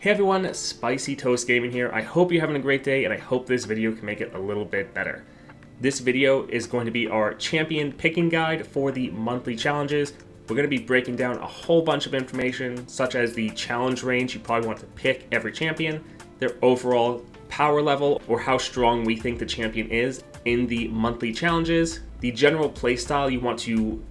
Hey everyone, Spicy Toast Gaming here. I hope you're having a great day and I hope this video can make it a little bit better. This video is going to be our champion picking guide for the monthly challenges. We're going to be breaking down a whole bunch of information such as the challenge range you probably want to pick every champion, their overall power level or how strong we think the champion is in the monthly challenges, the general playstyle you want to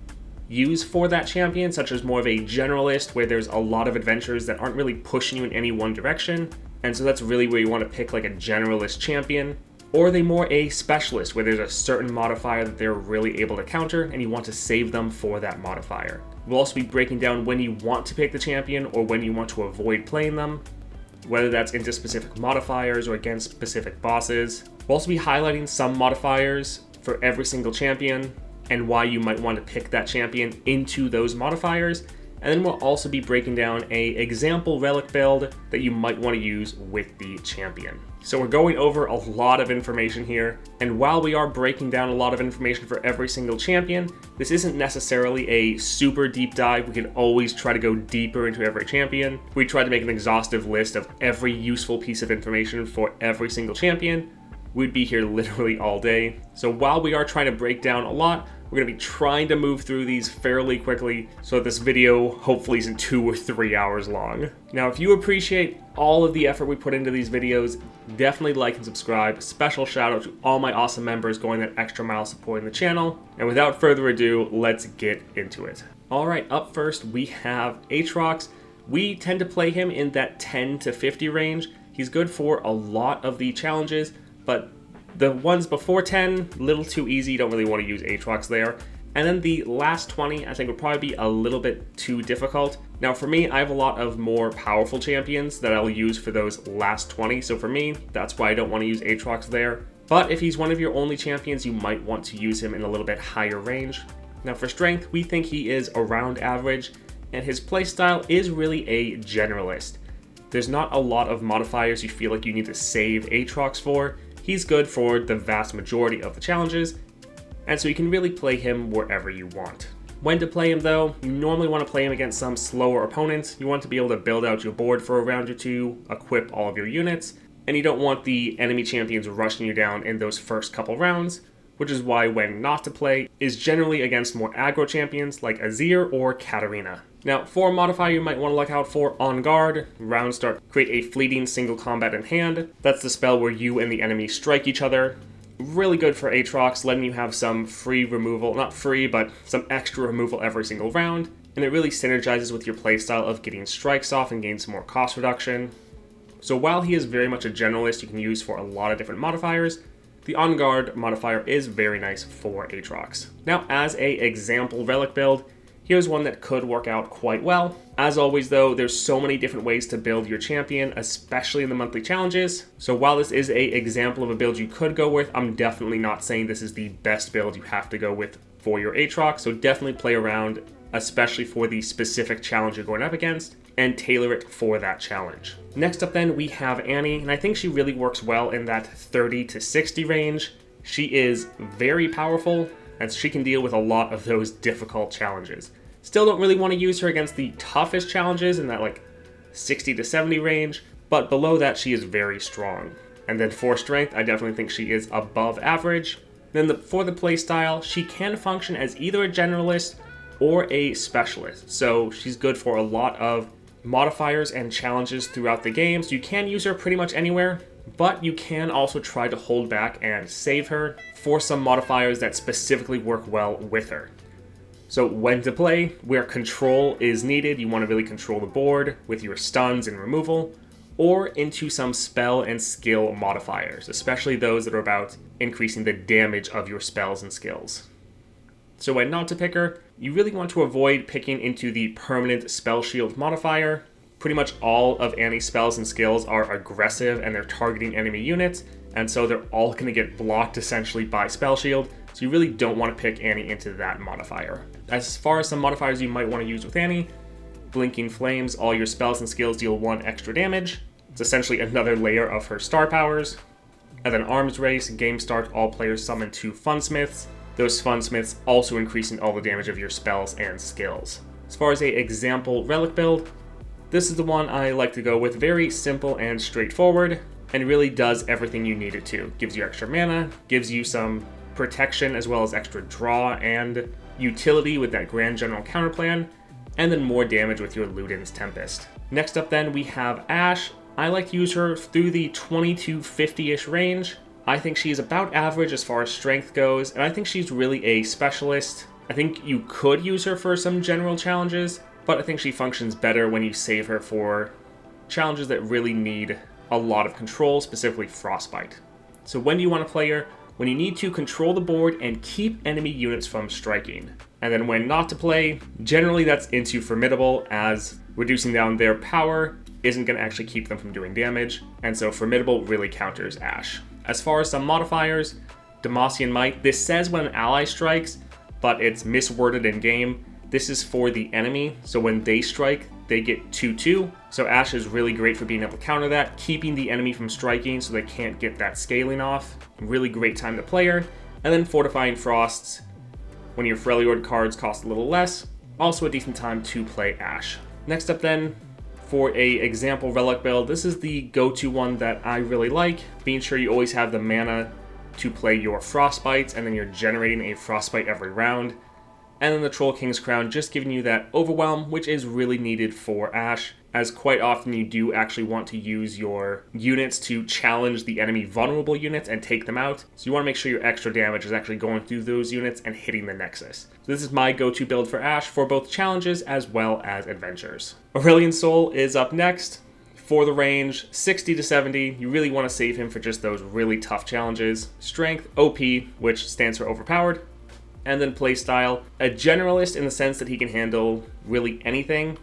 use for that champion, such as more of a generalist where there's a lot of adventures that aren't really pushing you in any one direction, and so that's really where you want to pick like a generalist champion, or are they more a specialist where there's a certain modifier that they're really able to counter and you want to save them for that modifier. We'll also be breaking down when you want to pick the champion or when you want to avoid playing them, whether that's into specific modifiers or against specific bosses. We'll also be highlighting some modifiers for every single champion and why you might want to pick that champion into those modifiers. And then we'll also be breaking down an example relic build that you might want to use with the champion. So we're going over a lot of information here, and while we are breaking down a lot of information for every single champion, this isn't necessarily a super deep dive. We can always try to go deeper into every champion. We try to make an exhaustive list of every useful piece of information for every single champion. We'd be here literally all day. So while we are trying to break down a lot, we're going to be trying to move through these fairly quickly so that this video hopefully isn't 2 or 3 hours long. Now, if you appreciate all of the effort we put into these videos, definitely like and subscribe. Special shout out to all my awesome members going that extra mile supporting the channel. And without further ado, let's get into it. All right, up first we have Aatrox. We tend to play him in that 10 to 50 range. He's good for a lot of the challenges, but the ones before 10, a little too easy, don't really want to use Aatrox there. And then the last 20, I think would probably be a little bit too difficult. Now for me, I have a lot of more powerful champions that I'll use for those last 20. So for me, that's why I don't want to use Aatrox there. But if he's one of your only champions, you might want to use him in a little bit higher range. Now for strength, we think he is around average, and his playstyle is really a generalist. There's not a lot of modifiers you feel like you need to save Aatrox for. He's good for the vast majority of the challenges, and so you can really play him wherever you want. When to play him though, you normally want to play him against some slower opponents. You want to be able to build out your board for a round or two, equip all of your units, and you don't want the enemy champions rushing you down in those first couple rounds, which is why when not to play is generally against more aggro champions like Azir or Katarina. Now, for a modifier you might want to look out for On Guard. Round start, create a fleeting single combat in hand. That's the spell where you and the enemy strike each other. Really good for Aatrox, letting you have some free removal, not free, but some extra removal every single round. And it really synergizes with your playstyle of getting strikes off and gain some more cost reduction. So while he is very much a generalist you can use for a lot of different modifiers, the On Guard modifier is very nice for Aatrox. Now, as a example relic build, here's one that could work out quite well. As always though, there's so many different ways to build your champion, especially in the monthly challenges. So while this is an example of a build you could go with, I'm definitely not saying this is the best build you have to go with for your Aatrox. So definitely play around, especially for the specific challenge you're going up against, and tailor it for that challenge. Next up then, we have Annie, and I think she really works well in that 30 to 60 range. She is very powerful, and she can deal with a lot of those difficult challenges. Still don't really want to use her against the toughest challenges in that like 60 to 70 range, but below that she is very strong. And then for strength, I definitely think she is above average. Then for the playstyle, she can function as either a generalist or a specialist. So she's good for a lot of modifiers and challenges throughout the game. So you can use her pretty much anywhere, but you can also try to hold back and save her for some modifiers that specifically work well with her. So when to play, where control is needed, you want to really control the board with your stuns and removal, or into some spell and skill modifiers, especially those that are about increasing the damage of your spells and skills. So when not to pick her, you really want to avoid picking into the permanent spell shield modifier. Pretty much all of Annie's spells and skills are aggressive and they're targeting enemy units, and so they're all going to get blocked essentially by spell shield, so you really don't want to pick Annie into that modifier. As far as some modifiers you might want to use with Annie, Blinking Flames, all your spells and skills deal 1 extra damage. It's essentially another layer of her star powers. And then Arms Race, game start, all players summon 2 Funsmiths. Those Funsmiths also increasing all the damage of your spells and skills. As far as a example relic build, This is the one I like to go with. Very simple and straightforward, and really does everything you need it to. Gives you extra mana, gives you some protection as well as extra draw and utility with that Grand General counterplan, and then more damage with your Luden's Tempest. Next up then we have Ashe. I like to use her through the 20 to 50-ish range. I think she's about average as far as strength goes, and I think she's really a specialist. I think you could use her for some general challenges, but I think she functions better when you save her for challenges that really need a lot of control, specifically Frostbite. So when do you want to play her? When you need to control the board and keep enemy units from striking. And then when not to play, generally that's into Formidable, as reducing down their power isn't going to actually keep them from doing damage, and so Formidable really counters Ashe. As far as some modifiers, Demacian Might, this says when an ally strikes, but it's misworded in game. This is for the enemy, so when they strike, they get 2/2. So Ashe is really great for being able to counter that, keeping the enemy from striking so they can't get that scaling off. Really great time to play her. And then Fortifying Frosts, when your Freljord cards cost a little less, also a decent time to play Ashe. Next up then, for a example Relic build, this is the go-to one that I really like, being sure you always have the mana to play your Frostbites, and then you're generating a Frostbite every round. And then the Troll King's Crown just giving you that overwhelm, which is really needed for Ashe, as quite often you do actually want to use your units to challenge the enemy vulnerable units and take them out. So you want to make sure your extra damage is actually going through those units and hitting the Nexus. So this is my go-to build for Ashe for both challenges as well as adventures. Aurelion Sol is up next. For the range, 60 to 70, you really want to save him for just those really tough challenges. Strength, OP, which stands for overpowered. And then playstyle, a generalist in the sense that he can handle really anything.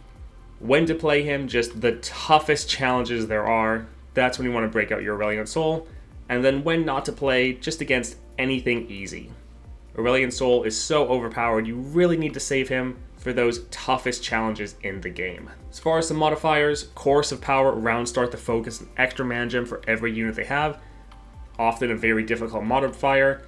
When to play him, just the toughest challenges there are. That's when you want to break out your Aurelion Sol. And then when not to play, just against anything easy. Aurelion Sol is so overpowered, you really need to save him for those toughest challenges in the game. As far as some modifiers, Chorus of Power, round start the focus, an extra mana gem for every unit they have. Often a very difficult modifier.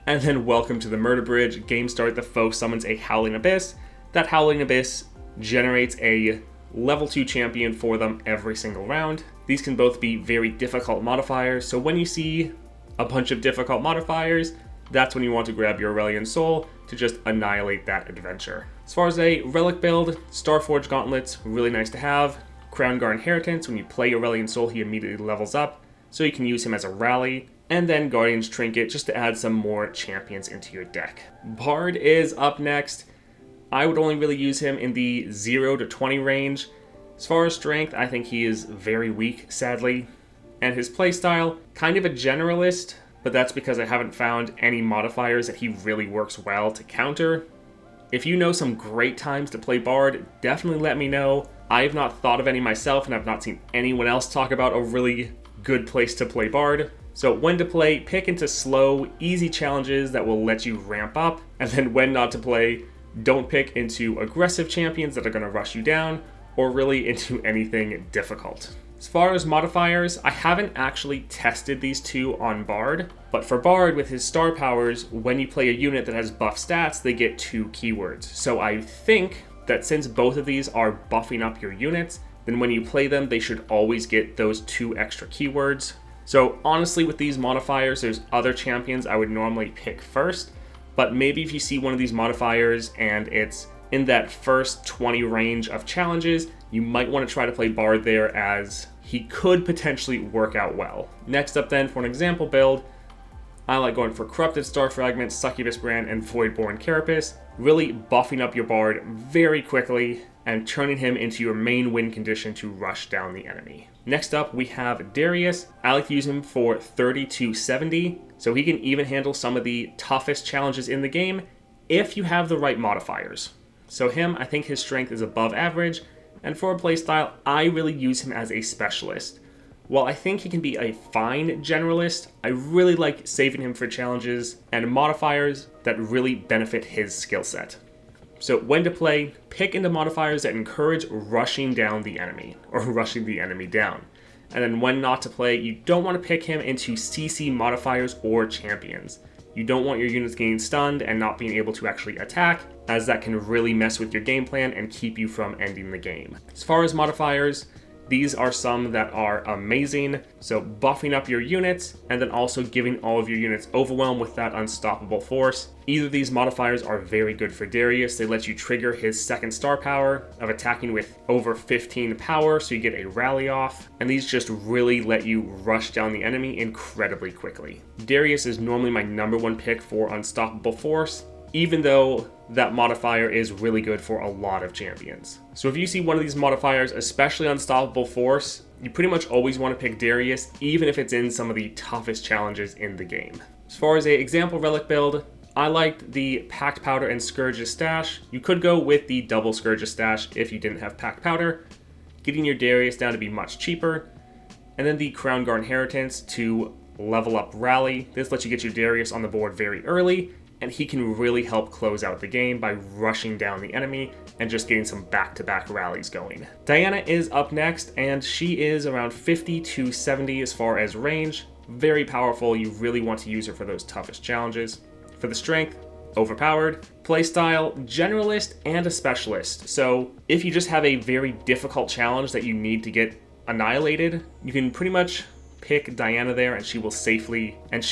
And then Welcome to the Murder Bridge, game start the foe summons a Howling Abyss. That Howling Abyss generates a level 2 champion for them every single round. These can both be very difficult modifiers, so when you see a bunch of difficult modifiers, that's when you want to grab your Aurelion Sol to just annihilate that adventure. As far as a relic build, Starforged Gauntlets, really nice to have. Crown Guard Inheritance, when you play Aurelion Sol, he immediately levels up, so you can use him as a rally. And then Guardian's Trinket, just to add some more champions into your deck. Bard is up next. I would only really use him in the 0 to 20 range. As far as strength, I think he is very weak, sadly. And his playstyle, kind of a generalist, but that's because I haven't found any modifiers that he really works well to counter. If you know some great times to play Bard, definitely let me know. I have not thought of any myself, and I've not seen anyone else talk about a really good place to play Bard. So when to play, pick into slow, easy challenges that will let you ramp up, and then when not to play, don't pick into aggressive champions that are going to rush you down, or really into anything difficult. As far as modifiers, I haven't actually tested these two on Bard, but for Bard with his star powers, when you play a unit that has buff stats, they get 2 keywords. So I think that since both of these are buffing up your units, then when you play them, they should always get those 2 extra keywords. So honestly, with these modifiers, there's other champions I would normally pick first, but maybe if you see one of these modifiers and it's in that first 20 range of challenges, you might want to try to play Bard there, as he could potentially work out well. Next up then, for an example build, I like going for Corrupted Star Fragment, Succubus Brand, and Voidborn Carapace, really buffing up your Bard very quickly and turning him into your main win condition to rush down the enemy. Next up, we have Darius. I like to use him for 30 to 70, so he can even handle some of the toughest challenges in the game if you have the right modifiers. So him, I think his strength is above average, and for a playstyle, I really use him as a specialist. While I think he can be a fine generalist, I really like saving him for challenges and modifiers that really benefit his skill set. So when to play, pick into modifiers that encourage rushing down the enemy, or rushing the enemy down. And then when not to play, you don't want to pick him into CC modifiers or champions. You don't want your units getting stunned and not being able to actually attack, as that can really mess with your game plan and keep you from ending the game. As far as modifiers, these are some that are amazing. So buffing up your units and then also giving all of your units overwhelm with that unstoppable force. Either of these modifiers are very good for Darius. They let you trigger his second star power of attacking with over 15 power, so you get a rally off. And these just really let you rush down the enemy incredibly quickly. Darius is normally my #1 pick for unstoppable force, even though that modifier is really good for a lot of champions. So if you see one of these modifiers, especially Unstoppable Force, you pretty much always want to pick Darius, even if it's in some of the toughest challenges in the game. As far as an example relic build, I liked the Packed Powder and Scourge's stash. You could go with the double Scourge's stash if you didn't have Packed Powder, getting your Darius down to be much cheaper. And then the Crown Guard Inheritance to level up Rally. This lets you get your Darius on the board very early, and he can really help close out the game by rushing down the enemy and just getting some back-to-back rallies going. Diana is up next, and she is around 50 to 70 as far as range. Very powerful. You really want to use her for those toughest challenges. For the strength, overpowered. Playstyle, generalist and a specialist. So if you just have a very difficult challenge that you need to get annihilated, you can pretty much pick Diana there, and she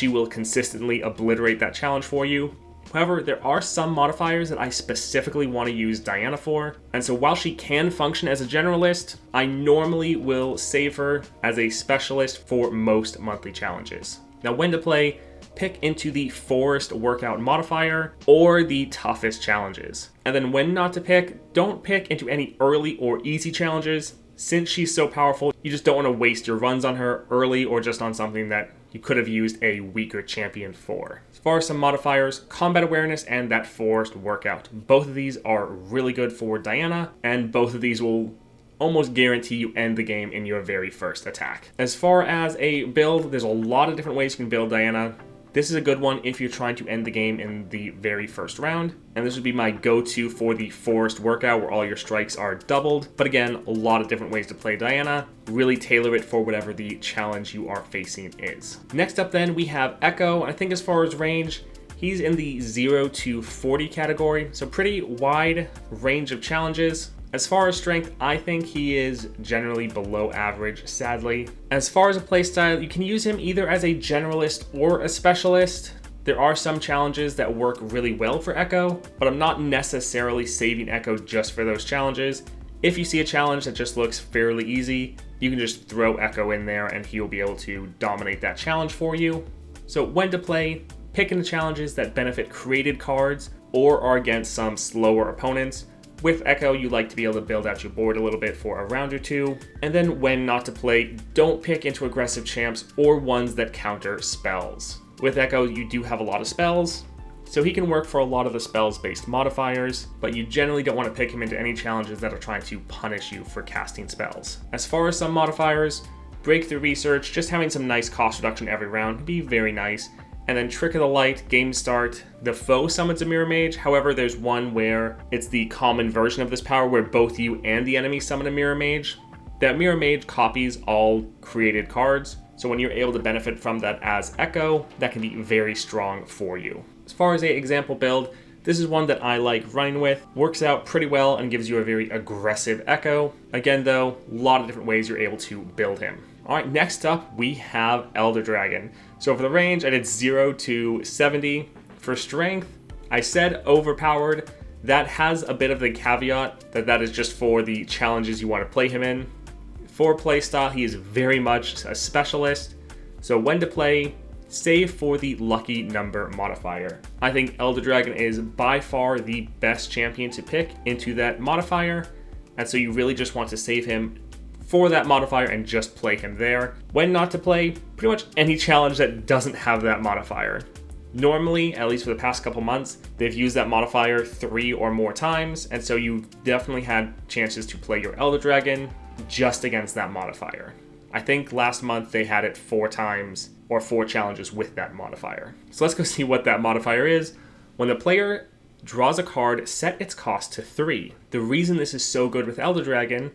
will consistently obliterate that challenge for you. However, there are some modifiers that I specifically want to use Diana for, and so while she can function as a generalist, I normally will save her as a specialist for most monthly challenges. Now, when to play, pick into the Forest Workout modifier or the toughest challenges. And then when not to pick, don't pick into any early or easy challenges. Since she's so powerful, you just don't want to waste your runs on her early or just on something that you could have used a weaker champion for. As far as some modifiers, Combat Awareness and that Forest Workout. Both of these are really good for Diana, and both of these will almost guarantee you end the game in your very first attack. As far as a build, there's a lot of different ways you can build Diana. This is a good one if you're trying to end the game in the very first round, and this would be my go-to for the Forest Workout where all your strikes are doubled. But again, a lot of different ways to play Diana. Really tailor it for whatever the challenge you are facing is. Next up then, we have Ekko. I think as far as range, he's in the 0 to 40 category, so pretty wide range of challenges. As far as strength, I think he is generally below average, sadly. As far as a playstyle, you can use him either as a generalist or a specialist. There are some challenges that work really well for Ekko, but I'm not necessarily saving Ekko just for those challenges. If you see a challenge that just looks fairly easy, you can just throw Ekko in there and he'll be able to dominate that challenge for you. So when to play, pick in the challenges that benefit created cards or are against some slower opponents. With Ekko, you like to be able to build out your board a little bit for a round or two. And then when not to play, don't pick into aggressive champs or ones that counter spells. With Ekko, you do have a lot of spells, so he can work for a lot of the spells-based modifiers, but you generally don't want to pick him into any challenges that are trying to punish you for casting spells. As far as some modifiers, Breakthrough Research, just having some nice cost reduction every round would be very nice. And then Trick of the Light, game start, the foe summons a Mirror Mage. However, there's one where it's the common version of this power where both you and the enemy summon a Mirror Mage. That Mirror Mage copies all created cards, so when you're able to benefit from that as Ekko, that can be very strong for you. As far as an example build, this is one that I like running with. Works out pretty well and gives you a very aggressive Ekko. Again though, a lot of different ways you're able to build him. Alright, next up we have Elder Dragon. So for the range, I did 0 to 70. For strength, I said overpowered. That has a bit of the caveat that that is just for the challenges you want to play him in. For playstyle, he is very much a specialist. So when to play, save for the lucky number modifier. I think Elder Dragon is by far the best champion to pick into that modifier. And so you really just want to save him for that modifier and just play him there. When not to play, pretty much any challenge that doesn't have that modifier. Normally, at least for the past couple months, they've used that modifier 3 or more times, and so you definitely had chances to play your Elder Dragon just against that modifier. I think last month they had it 4 times or 4 challenges with that modifier. So let's go see what that modifier is. When the player draws a card, set its cost to 3. The reason this is so good with Elder Dragon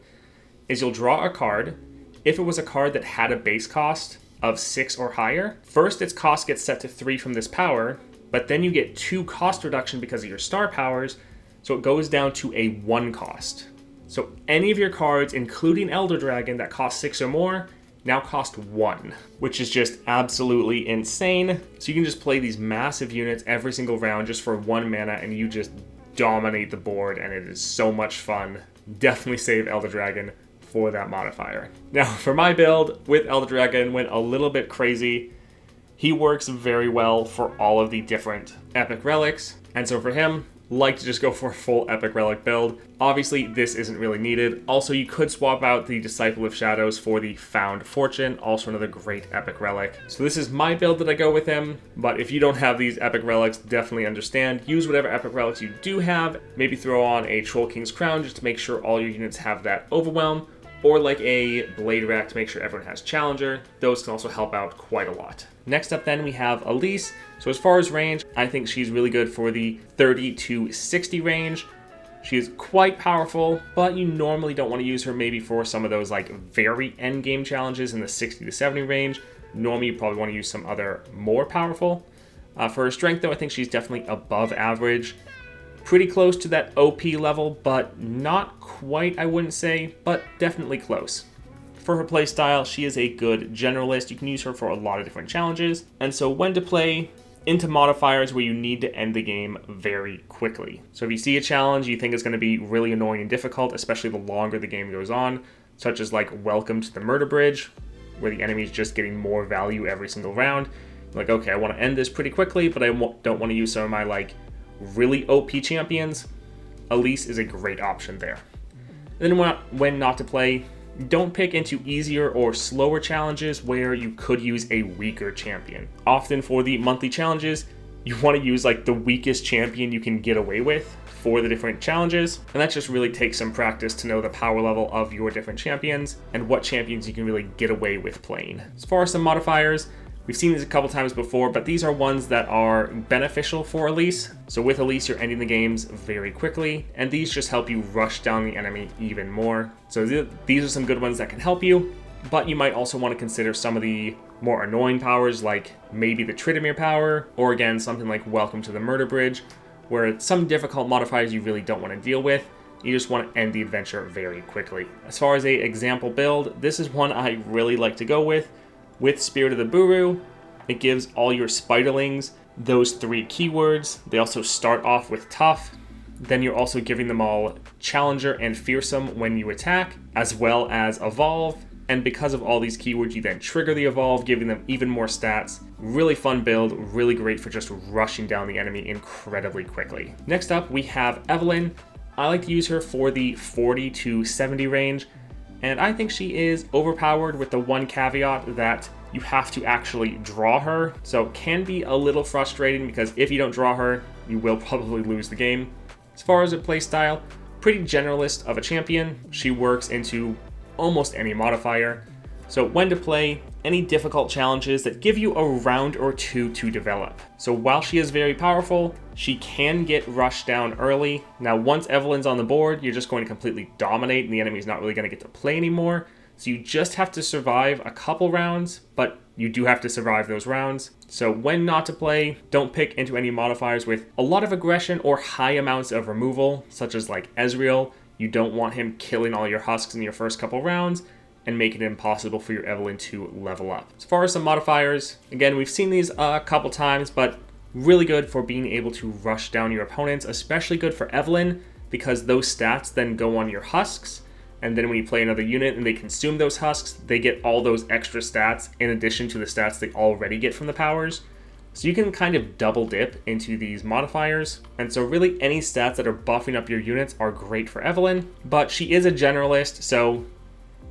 is you'll draw a card. If it was a card that had a base cost of 6 or higher, first its cost gets set to 3 from this power, but then you get 2 cost reduction because of your star powers, so it goes down to a 1 cost. So any of your cards, including Elder Dragon, that cost 6 or more, now cost 1, which is just absolutely insane. So you can just play these massive units every single round just for 1 mana, and you just dominate the board, and it is so much fun. Definitely save Elder Dragon for that modifier. Now, for my build with Elder Dragon, went a little bit crazy. He works very well for all of the different epic relics, and so for him, like to just go for a full epic relic build. Obviously, this isn't really needed. Also, you could swap out the Disciple of Shadows for the Found Fortune, also another great epic relic. So this is my build that I go with him, but if you don't have these epic relics, definitely understand. Use whatever epic relics you do have. Maybe throw on a Troll King's Crown just to make sure all your units have that overwhelm, or like a Blade Rack to make sure everyone has Challenger. Those can also help out quite a lot. Next up then we have Elise. So as far as range, I think she's really good for the 30 to 60 range. She is quite powerful, but you normally don't want to use her maybe for some of those like very end game challenges in the 60 to 70 range. Normally you probably want to use some other more powerful. For her strength though, I think she's definitely above average. Pretty close to that OP level, but not quite, I wouldn't say, but definitely close. For her playstyle, she is a good generalist. You can use her for a lot of different challenges, and so when to play into modifiers where you need to end the game very quickly. So if you see a challenge you think is going to be really annoying and difficult, especially the longer the game goes on, such as like Welcome to the Murder Bridge, where the enemy is just getting more value every single round, like, okay, I want to end this pretty quickly, but I don't want to use some of my like really OP champions, Elise is a great option there. And then when not to play, don't pick into easier or slower challenges where you could use a weaker champion. Often for the monthly challenges, you want to use like the weakest champion you can get away with for the different challenges, and that just really takes some practice to know the power level of your different champions and what champions you can really get away with playing. As far as some modifiers, we've seen these a couple times before, but these are ones that are beneficial for Elise. So with Elise, you're ending the games very quickly, and these just help you rush down the enemy even more. So these are some good ones that can help you, but you might also want to consider some of the more annoying powers, like maybe the Tridimir power, or again, something like Welcome to the Murder Bridge, where some difficult modifiers you really don't want to deal with. You just want to end the adventure very quickly. As far as an example build, this is one I really like to go with Spirit of the Buru. It gives all your Spiderlings those 3 keywords. They also start off with Tough. Then you're also giving them all Challenger and Fearsome when you attack, as well as Evolve. And because of all these keywords, you then trigger the Evolve, giving them even more stats. Really fun build, really great for just rushing down the enemy incredibly quickly. Next up, we have Evelynn. I like to use her for the 40 to 70 range. And I think she is overpowered with the one caveat that you have to actually draw her. So it can be a little frustrating because if you don't draw her, you will probably lose the game. As far as her playstyle, pretty generalist of a champion. She works into almost any modifier. So when to play, any difficult challenges that give you a round or 2 to develop. So while she is very powerful, she can get rushed down early. Now once Evelynn's on the board, you're just going to completely dominate and the enemy's not really going to get to play anymore. So you just have to survive a couple rounds, but you do have to survive those rounds. So when not to play, don't pick into any modifiers with a lot of aggression or high amounts of removal, such as like Ezreal. You don't want him killing all your husks in your first couple rounds and making it impossible for your Evelynn to level up. As far as some modifiers, again, we've seen these a couple times, but really good for being able to rush down your opponents, especially good for Evelynn because those stats then go on your husks. And then when you play another unit and they consume those husks, they get all those extra stats in addition to the stats they already get from the powers. So you can kind of double dip into these modifiers. And so really any stats that are buffing up your units are great for Evelynn, but she is a generalist, so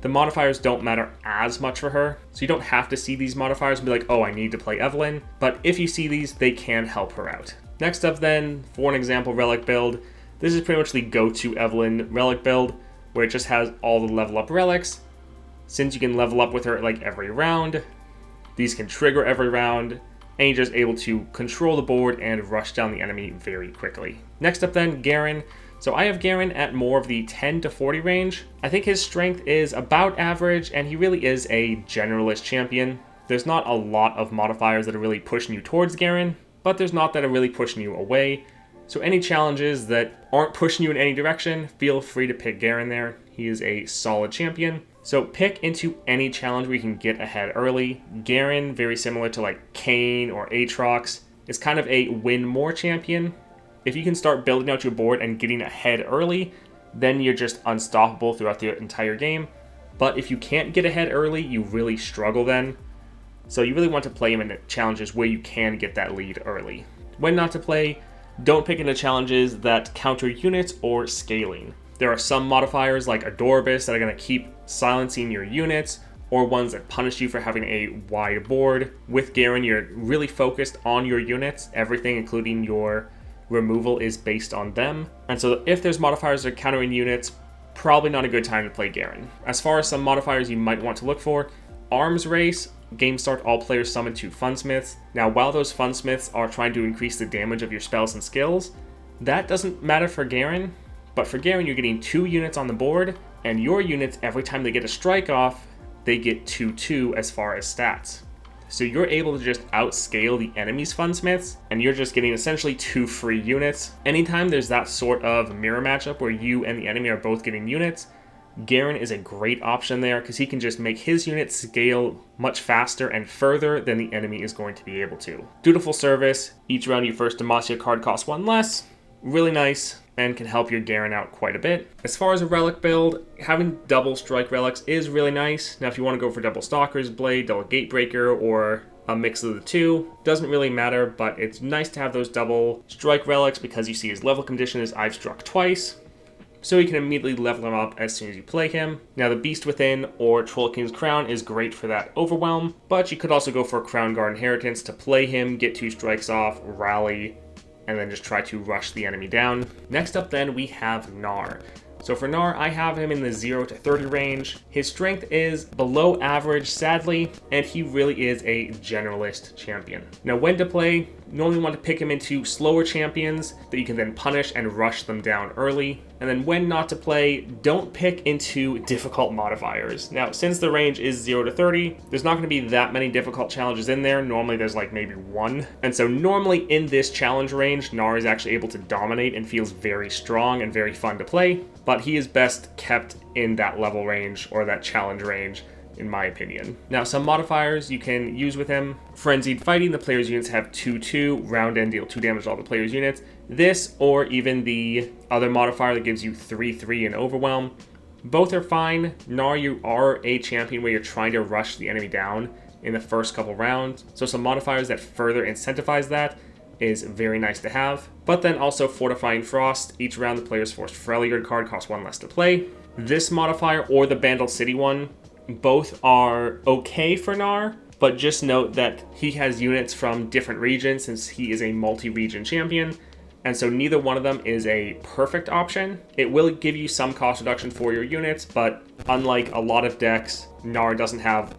the modifiers don't matter as much for her. So you don't have to see these modifiers and be like, oh, I need to play Evelynn. But if you see these, they can help her out. Next up then, for an example relic build, this is pretty much the go-to Evelynn relic build, where it just has all the level up relics. Since you can level up with her like every round, these can trigger every round, and you're just able to control the board and rush down the enemy very quickly. Next up then, Garen. So I have Garen at more of the 10 to 40 range. I think his strength is about average, and he really is a generalist champion. There's not a lot of modifiers that are really pushing you towards Garen, but there's not that are really pushing you away. So any challenges that aren't pushing you in any direction, feel free to pick Garen there. He is a solid champion. So pick into any challenge where you can get ahead early. Garen, very similar to like Kayn or Aatrox, is kind of a win more champion. If you can start building out your board and getting ahead early, then you're just unstoppable throughout the entire game. But if you can't get ahead early, you really struggle then. So you really want to play him in challenges where you can get that lead early. When not to play, don't pick into challenges that counter units or scaling. There are some modifiers like Adorabus that are going to keep silencing your units, or ones that punish you for having a wide board. With Garen, you're really focused on your units. Everything, including your removal, is based on them. And so if there's modifiers that are countering units, probably not a good time to play Garen. As far as some modifiers you might want to look for, Arms Race. Game start, all players summon 2 Funsmiths. Now, while those Funsmiths are trying to increase the damage of your spells and skills, that doesn't matter for Garen. But for Garen, you're getting 2 units on the board, and your units, every time they get a strike off, they get 2/2 as far as stats. So you're able to just outscale the enemy's Funsmiths, and you're just getting essentially 2 free units. Anytime there's that sort of mirror matchup where you and the enemy are both getting units, Garen is a great option there because he can just make his units scale much faster and further than the enemy is going to be able to. Dutiful Service. Each round you first Demacia card costs 1 less. Really nice and can help your Garen out quite a bit. As far as a relic build, having double strike relics is really nice. Now if you want to go for double Stalker's Blade, double Gatebreaker, or a mix of the two, doesn't really matter, but it's nice to have those double strike relics because you see his level condition is I've struck twice. So you can immediately level him up as soon as you play him. Now the Beast Within or Troll King's Crown is great for that overwhelm, but you could also go for Crown Guard Inheritance to play him, get 2 strikes off, rally, and then just try to rush the enemy down. Next up then we have Gnar. So for Gnar, I have him in the 0 to 30 range. His strength is below average, sadly, and he really is a generalist champion. Now when to play, normally want to pick him into slower champions that you can then punish and rush them down early. And then when not to play, don't pick into difficult modifiers. Now, since the range is 0 to 30, there's not going to be that many difficult challenges in there. Normally there's like maybe 1. And so normally in this challenge range, Gnar is actually able to dominate and feels very strong and very fun to play. But he is best kept in that level range or that challenge range, in my opinion. Now, some modifiers you can use with him. Frenzied Fighting, the player's units have 2/2, round end deal 2 damage to all the player's units. This, or even the other modifier that gives you 3/3 in Overwhelm. Both are fine. Gnar, you are a champion where you're trying to rush the enemy down in the first couple rounds. So some modifiers that further incentivize that is very nice to have. But then also Fortifying Frost. Each round the player's Forced Freljord card costs 1 less to play. This modifier or the Bandle City one, both are okay for Gnar, but just note that he has units from different regions since he is a multi-region champion, and so neither one of them is a perfect option. It will give you some cost reduction for your units, but unlike a lot of decks, Gnar doesn't have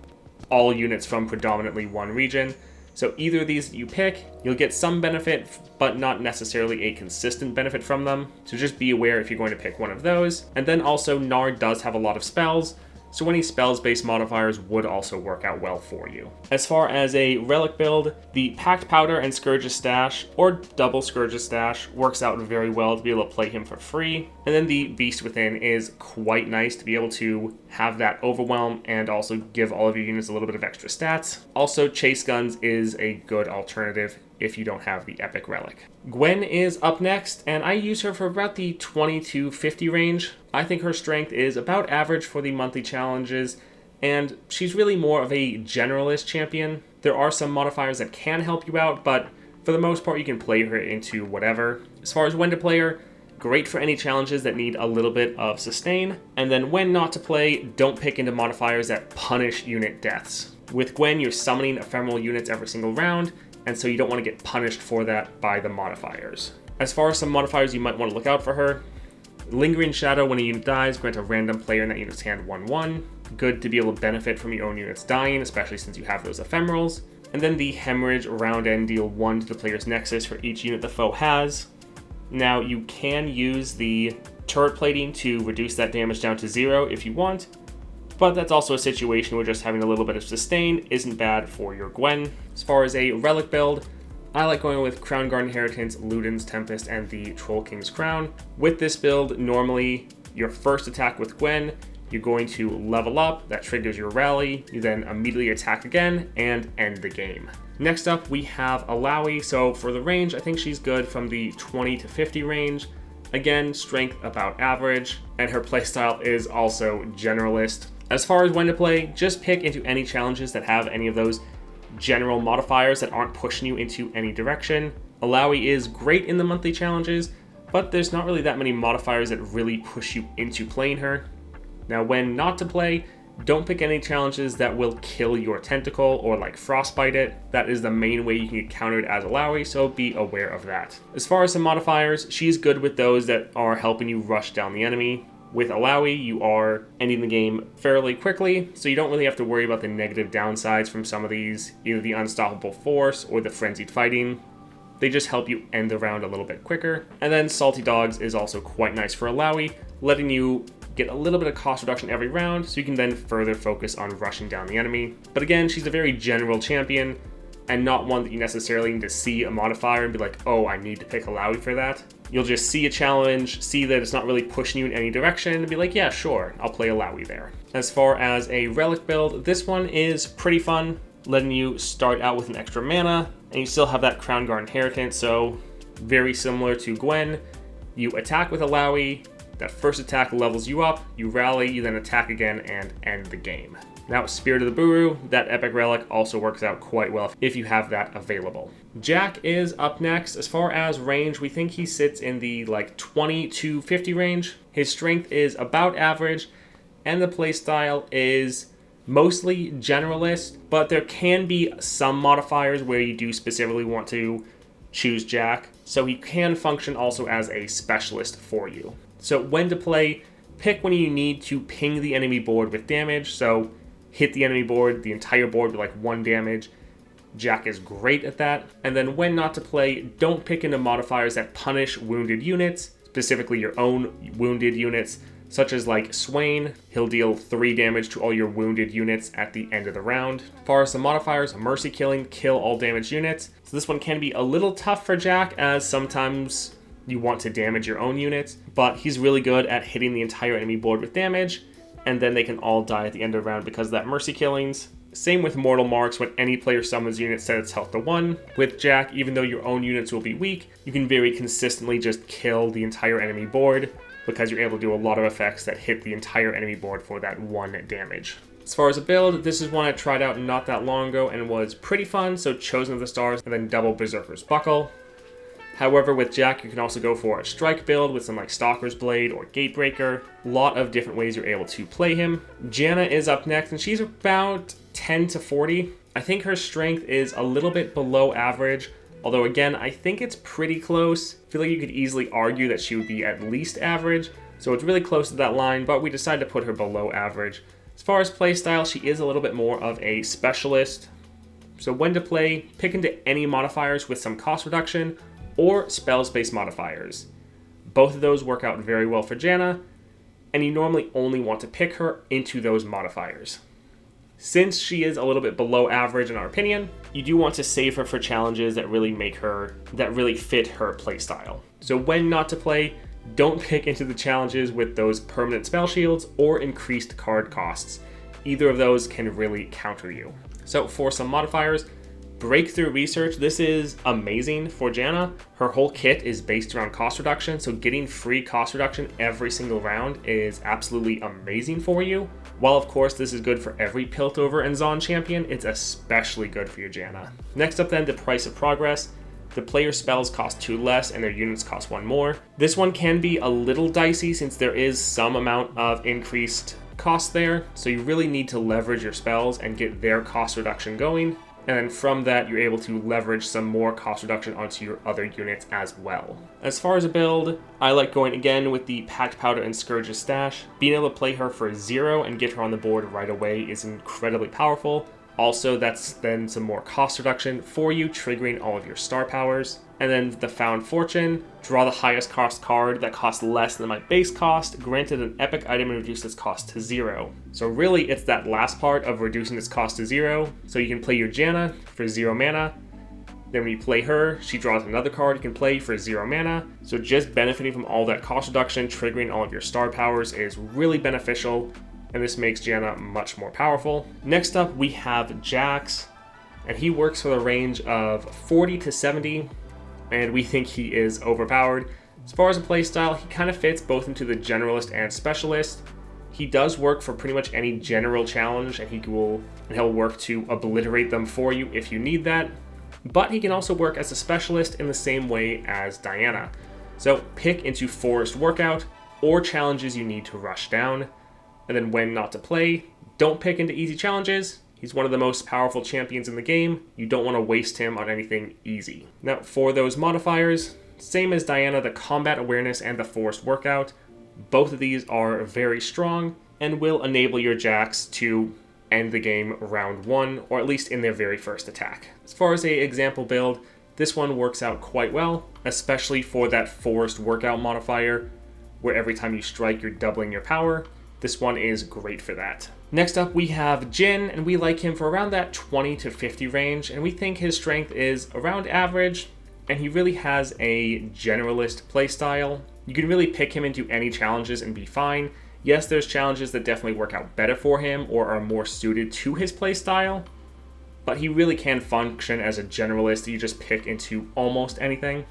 all units from predominantly one region. So either of these that you pick, you'll get some benefit, but not necessarily a consistent benefit from them. So just be aware if you're going to pick one of those. And then also Gnar does have a lot of spells, so any spells-based modifiers would also work out well for you. As far as a relic build, the Packed Powder and Scourge's Stash, or double Scourge's Stash, works out very well to be able to play him for free. And then the Beast Within is quite nice to be able to have that overwhelm and also give all of your units a little bit of extra stats. Also, Chase Guns is a good alternative if you don't have the Epic Relic. Gwen is up next, and I use her for about the 20 to 50 range. I think her strength is about average for the monthly challenges, and she's really more of a generalist champion. There are some modifiers that can help you out, but for the most part you can play her into whatever. As far as when to play her, great for any challenges that need a little bit of sustain, and then when not to play, don't pick into modifiers that punish unit deaths. With Gwen, you're summoning ephemeral units every single round, and so you don't want to get punished for that by the modifiers. As far as some modifiers you might want to look out for her, Lingering Shadow, when a unit dies, grant a random player in that unit's hand 1/1. Good to be able to benefit from your own units dying, especially since you have those ephemerals. And then the Hemorrhage, round end, deal 1 to the player's nexus for each unit the foe has. Now you can use the turret plating to reduce that damage down to 0 if you want, but that's also a situation where just having a little bit of sustain isn't bad for your Gwen. As far as a relic build, I like going with Crown Guard Inheritance, Luden's Tempest, and the Troll King's Crown. With this build, normally your first attack with Gwen, you're going to level up, that triggers your rally, you then immediately attack again, and end the game. Next up, we have Illaoi. So for the range, I think she's good from the 20 to 50 range. Again, strength about average, and her playstyle is also generalist. As far as when to play, just pick into any challenges that have any of those general modifiers that aren't pushing you into any direction. Illaoi is great in the monthly challenges, but there's not really that many modifiers that really push you into playing her. Now, when not to play, don't pick any challenges that will kill your tentacle or like frostbite it. That is the main way you can get countered as Illaoi, so be aware of that. As far as some modifiers, she's good with those that are helping you rush down the enemy. With Illaoi, you are ending the game fairly quickly, so you don't really have to worry about the negative downsides from some of these, either the unstoppable force or the frenzied fighting. They just help you end the round a little bit quicker. And then Salty Dogs is also quite nice for Illaoi, letting you get a little bit of cost reduction every round, so you can then further focus on rushing down the enemy. But again, she's a very general champion, and not one that you necessarily need to see a modifier and be like, oh, I need to pick Illaoi for that. You'll just see a challenge, see that it's not really pushing you in any direction, and be like, yeah, sure, I'll play Illaoi there. As far as a relic build, this one is pretty fun, letting you start out with an extra mana, and you still have that Crown Guard Inheritance, so very similar to Gwen. You attack with Illaoi, that first attack levels you up, you rally, you then attack again, and end the game. Now, Spirit of the Buru, that epic relic also works out quite well if you have that available. Jack is up next. As far as range, we think he sits in the like 20 to 50 range. His strength is about average, and the playstyle is mostly generalist, but there can be some modifiers where you do specifically want to choose Jack, so he can function also as a specialist for you. So when to play, pick when you need to ping the enemy board with damage, so hit the enemy board, the entire board with like 1 damage. Jack is great at that. And then when not to play, don't pick into modifiers that punish wounded units, specifically your own wounded units, such as like Swain. He'll deal 3 damage to all your wounded units at the end of the round. As far as the modifiers, Mercy Killing, kill all damaged units. So this one can be a little tough for Jack, as sometimes you want to damage your own units, but he's really good at hitting the entire enemy board with damage, and then they can all die at the end of the round because of that Mercy Killings. Same with Mortal Marks. When any player summons unit, set its health to 1. With Jack, even though your own units will be weak, you can very consistently just kill the entire enemy board because you're able to do a lot of effects that hit the entire enemy board for that 1 damage. As far as a build, this is one I tried out not that long ago and was pretty fun, so Chosen of the Stars and then double Berserker's Buckle. However, with Jack, you can also go for a strike build with some like Stalker's Blade or Gatebreaker. A lot of different ways you're able to play him. Janna is up next, and she's about 10 to 40. I think her strength is a little bit below average, although again, I think it's pretty close. I feel like you could easily argue that she would be at least average, so it's really close to that line, but we decided to put her below average. As far as playstyle, she is a little bit more of a specialist. So when to play, pick into any modifiers with some cost reduction, or spells-based modifiers. Both of those work out very well for Janna, and you normally only want to pick her into those modifiers. Since she is a little bit below average in our opinion, you do want to save her for challenges that really fit her playstyle. So when not to play, don't pick into the challenges with those permanent spell shields or increased card costs. Either of those can really counter you. So for some modifiers, Breakthrough Research, this is amazing for Janna. Her whole kit is based around cost reduction, so getting free cost reduction every single round is absolutely amazing for you. While of course this is good for every Piltover and Zon champion, it's especially good for your Janna. Next up then, the Price of Progress. The player spells cost 2 less and their units cost 1 more. This one can be a little dicey since there is some amount of increased cost there, so you really need to leverage your spells and get their cost reduction going. And then from that, you're able to leverage some more cost reduction onto your other units as well. As far as a build, I like going again with the Packed Powder and Scourge's Stash. Being able to play her for 0 and get her on the board right away is incredibly powerful. Also, that's then some more cost reduction for you, triggering all of your star powers. And then the Found Fortune, draw the highest cost card that costs less than my base cost, granted an epic item and reduce its cost to 0. So really, it's that last part of reducing its cost to 0. So you can play your Janna for 0 mana, Then when you play her, she draws another card you can play for 0 mana. So just benefiting from all that cost reduction, triggering all of your star powers is really beneficial, and this makes Janna much more powerful. Next up, we have Jax, and he works with a range of 40 to 70, and we think he is overpowered. As far as a playstyle, he kind of fits both into the generalist and specialist. He does work for pretty much any general challenge, and he'll work to obliterate them for you if you need that. But he can also work as a specialist in the same way as Diana. So pick into Forest Workout or challenges you need to rush down. And then when not to play, don't pick into easy challenges. He's one of the most powerful champions in the game. You don't want to waste him on anything easy. Now for those modifiers, same as Diana, the Combat Awareness and the Forest Workout. Both of these are very strong and will enable your Jax to end the game round 1, or at least in their very first attack. As far as an example build, this one works out quite well, especially for that Forest Workout modifier, where every time you strike you're doubling your power. This one is great for that. Next up we have Jhin, and we like him for around that 20 to 50 range, and we think his strength is around average, and he really has a generalist playstyle. You can really pick him into any challenges and be fine. Yes, there's challenges that definitely work out better for him or are more suited to his playstyle, but he really can function as a generalist that you just pick into almost anything.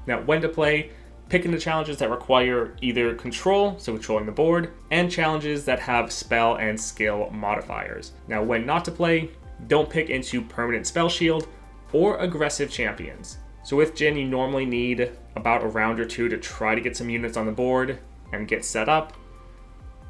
Now, when to play, pick into challenges that require either control, so controlling the board, and challenges that have spell and skill modifiers. Now, when not to play, don't pick into permanent spell shield or aggressive champions. So with Jhin, you normally need about a round or two to try to get some units on the board and get set up.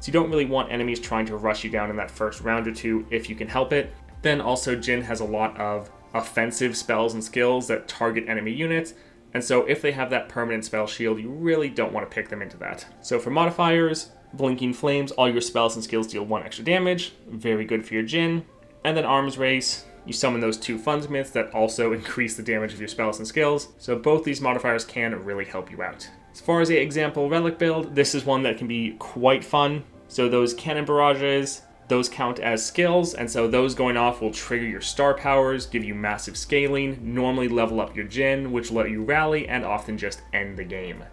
So you don't really want enemies trying to rush you down in that first round or two if you can help it. Then also Jhin has a lot of offensive spells and skills that target enemy units, and so if they have that permanent spell shield, you really don't want to pick them into that. So for modifiers, Blinking Flames, all your spells and skills deal 1 extra damage, very good for your Jhin. And then Arms Race, you summon those 2 Fundsmiths that also increase the damage of your spells and skills, so both these modifiers can really help you out. As far as an example relic build, this is one that can be quite fun. So those cannon barrages, those count as skills, and so those going off will trigger your star powers, give you massive scaling, normally level up your Jhin, which will let you rally and often just end the game.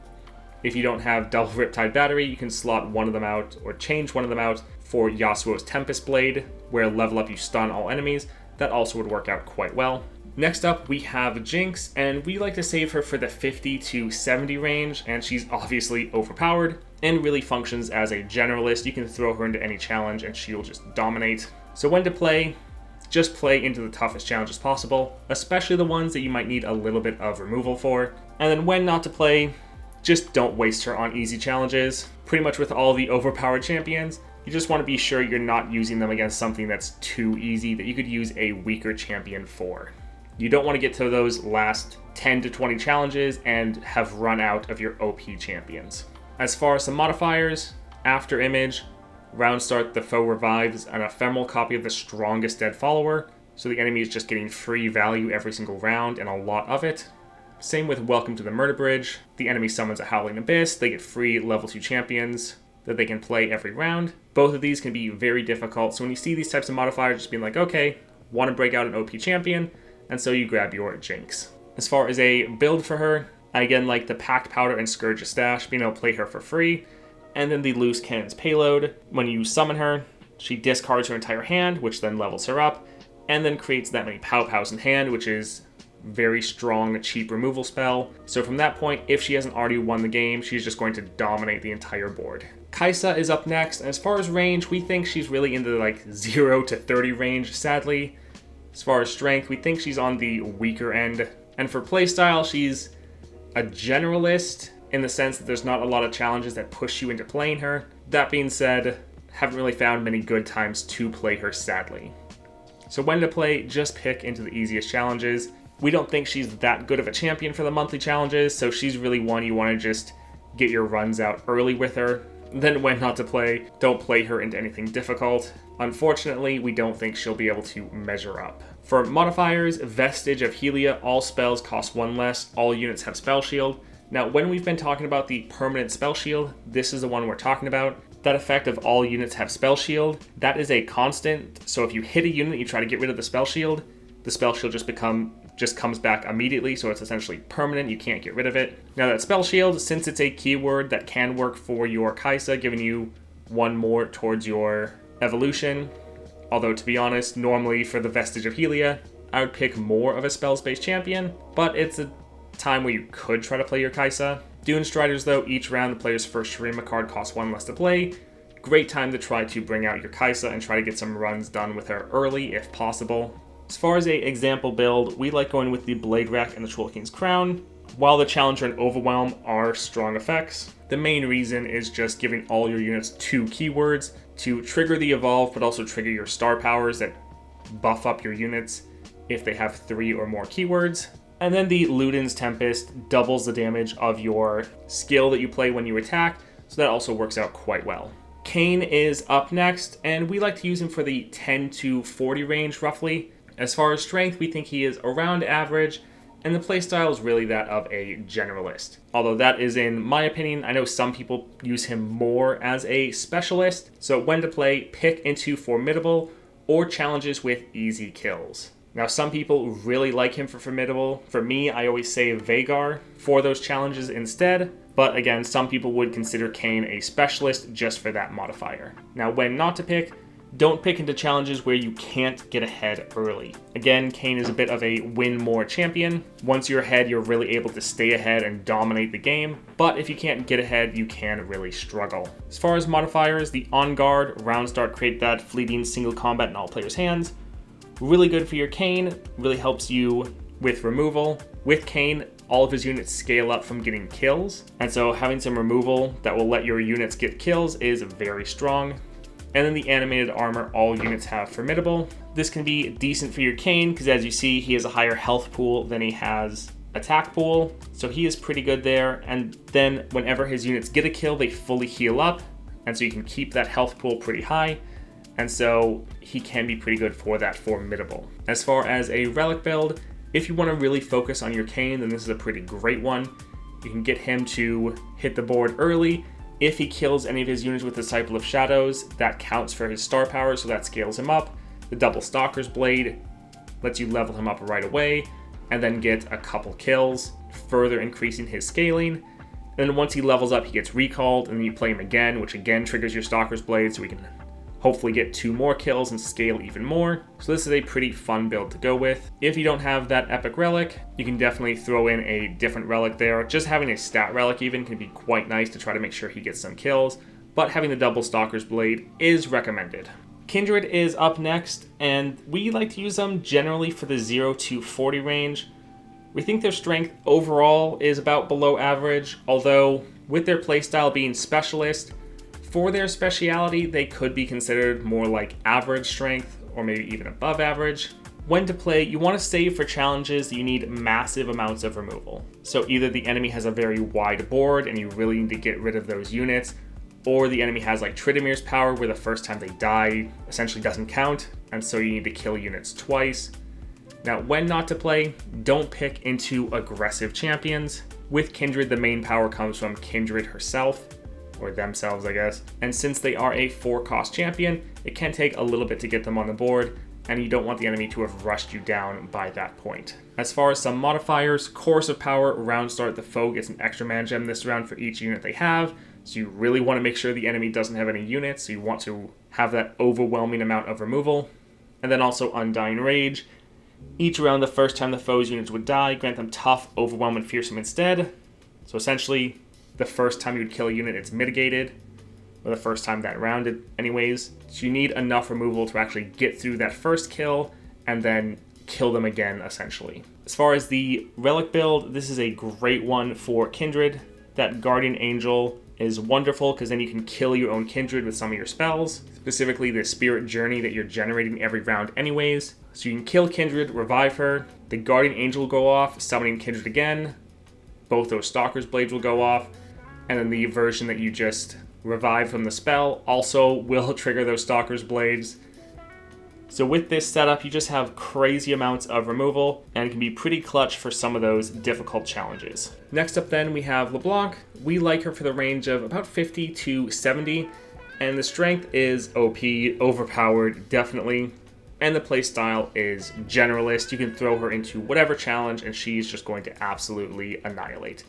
If you don't have double Riptide Battery, you can slot one of them out or change one of them out for Yasuo's Tempest Blade, where level up you stun all enemies. That also would work out quite well. Next up, we have Jinx, and we like to save her for the 50 to 70 range, and she's obviously overpowered and really functions as a generalist. You can throw her into any challenge and she'll just dominate. So when to play, just play into the toughest challenges possible, especially the ones that you might need a little bit of removal for. And then when not to play, just don't waste her on easy challenges. Pretty much with all the overpowered champions, you just want to be sure you're not using them against something that's too easy that you could use a weaker champion for. You don't want to get to those last 10 to 20 challenges and have run out of your OP champions. As far as some modifiers, after image, round start the foe revives an ephemeral copy of the strongest dead follower, so the enemy is just getting free value every single round and a lot of it. Same with Welcome to the Murder Bridge. The enemy summons a Howling Abyss, they get free level 2 champions that they can play every round. Both of these can be very difficult, so when you see these types of modifiers, just being like, okay, want to break out an OP champion, and so you grab your Jinx. As far as a build for her, I again like the Packed Powder and Scourge of Stash, being able to play her for free, and then the Loose Cannon's Payload. When you summon her, she discards her entire hand, which then levels her up, and then creates that many Pow Pows in hand, which is very strong, cheap removal spell. So from that point, if she hasn't already won the game, she's just going to dominate the entire board. Kai'Sa is up next, and as far as range, we think she's really into like 0 to 30 range, sadly. As far as strength, we think she's on the weaker end. And for playstyle, she's a generalist in the sense that there's not a lot of challenges that push you into playing her. That being said, haven't really found many good times to play her, sadly. So when to play, just pick into the easiest challenges. We don't think she's that good of a champion for the monthly challenges, so she's really one you want to just get your runs out early with her. Then when not to play, don't play her into anything difficult. Unfortunately, we don't think she'll be able to measure up. For modifiers, Vestige of Helia, all spells cost 1 less, all units have spell shield. Now, when we've been talking about the permanent spell shield, this is the one we're talking about. That effect of all units have spell shield, that is a constant, so if you hit a unit and you try to get rid of the spell shield, the spell shield just comes back immediately, so it's essentially permanent. You can't get rid of it. Now that spell shield, since it's a keyword that can work for your Kai'Sa, giving you one more towards your evolution. Although, to be honest, normally for the Vestige of Helia, I would pick more of a spells-based champion, but it's a time where you could try to play your Kai'Sa. Dune Striders, though, each round the player's first Shurima card costs 1 less to play. Great time to try to bring out your Kai'Sa and try to get some runs done with her early if possible. As far as a example build, we like going with the Blade Rack and the Troll King's Crown. While the Challenger and Overwhelm are strong effects, the main reason is just giving all your units 2 keywords to trigger the evolve, but also trigger your star powers that buff up your units if they have 3 or more keywords. And then the Luden's Tempest doubles the damage of your skill that you play when you attack, so that also works out quite well. Kayn is up next, and we like to use him for the 10 to 40 range roughly. As far as strength, we think he is around average, and the playstyle is really that of a generalist. Although that is in my opinion. I know some people use him more as a specialist, so when to play, pick into formidable or challenges with easy kills. Now, some people really like him for formidable. For me, I always say Veigar for those challenges instead. But again, some people would consider Kayn a specialist just for that modifier. Now, when not to pick, don't pick into challenges where you can't get ahead early. Again, Kayn is a bit of a win more champion. Once you're ahead, you're really able to stay ahead and dominate the game. But if you can't get ahead, you can really struggle. As far as modifiers, the On Guard, round start, create that fleeting single combat in all players' hands. Really good for your Kayn, really helps you with removal. With Kayn, all of his units scale up from getting kills, and so having some removal that will let your units get kills is very strong. And then the animated armor, all units have formidable. This can be decent for your Kayn, because as you see, he has a higher health pool than he has attack pool, so he is pretty good there. And then whenever his units get a kill, they fully heal up, and so you can keep that health pool pretty high. And so he can be pretty good for that formidable. As far as a relic build, if you want to really focus on your Kayn, then this is a pretty great one. You can get him to hit the board early. If he kills any of his units with Disciple of Shadows, that counts for his star power, so that scales him up. The double Stalker's Blade lets you level him up right away, and then get a couple kills, further increasing his scaling. And then once he levels up, he gets recalled, and then you play him again, which again triggers your Stalker's Blade, so we can hopefully get 2 more kills and scale even more. So this is a pretty fun build to go with. If you don't have that epic relic, you can definitely throw in a different relic there. Just having a stat relic even can be quite nice to try to make sure he gets some kills, but having the double Stalker's Blade is recommended. Kindred is up next, and we like to use them generally for the 0 to 40 range. We think their strength overall is about below average, although with their playstyle being specialist, for their speciality, they could be considered more like average strength, or maybe even above average. When to play, you want to save for challenges that you need massive amounts of removal. So either the enemy has a very wide board and you really need to get rid of those units, or the enemy has like Tridamir's power where the first time they die essentially doesn't count, and so you need to kill units twice. Now, when not to play, don't pick into aggressive champions. With Kindred, the main power comes from Kindred herself, or themselves, I guess. And since they are a 4-cost champion, it can take a little bit to get them on the board, and you don't want the enemy to have rushed you down by that point. As far as some modifiers, Chorus of Power, round start, the foe gets an extra mana gem this round for each unit they have, so you really want to make sure the enemy doesn't have any units, so you want to have that overwhelming amount of removal. And then also Undying Rage. Each round, the first time the foe's units would die, grant them Tough, Overwhelm, and Fearsome instead. So essentially, the first time you would kill a unit, it's mitigated, or the first time that round anyways. So you need enough removal to actually get through that first kill, and then kill them again, essentially. As far as the relic build, this is a great one for Kindred. That Guardian Angel is wonderful, because then you can kill your own Kindred with some of your spells, specifically the Spirit Journey that you're generating every round anyways. So you can kill Kindred, revive her, the Guardian Angel will go off, summoning Kindred again, both those Stalker's Blades will go off, and then the version that you just revive from the spell also will trigger those Stalker's Blades. So with this setup, you just have crazy amounts of removal, and it can be pretty clutch for some of those difficult challenges. Next up then, we have Leblanc. We like her for the range of about 50 to 70, and the strength is OP, overpowered, definitely. and the playstyle is generalist. You can throw her into whatever challenge and she's just going to absolutely annihilate.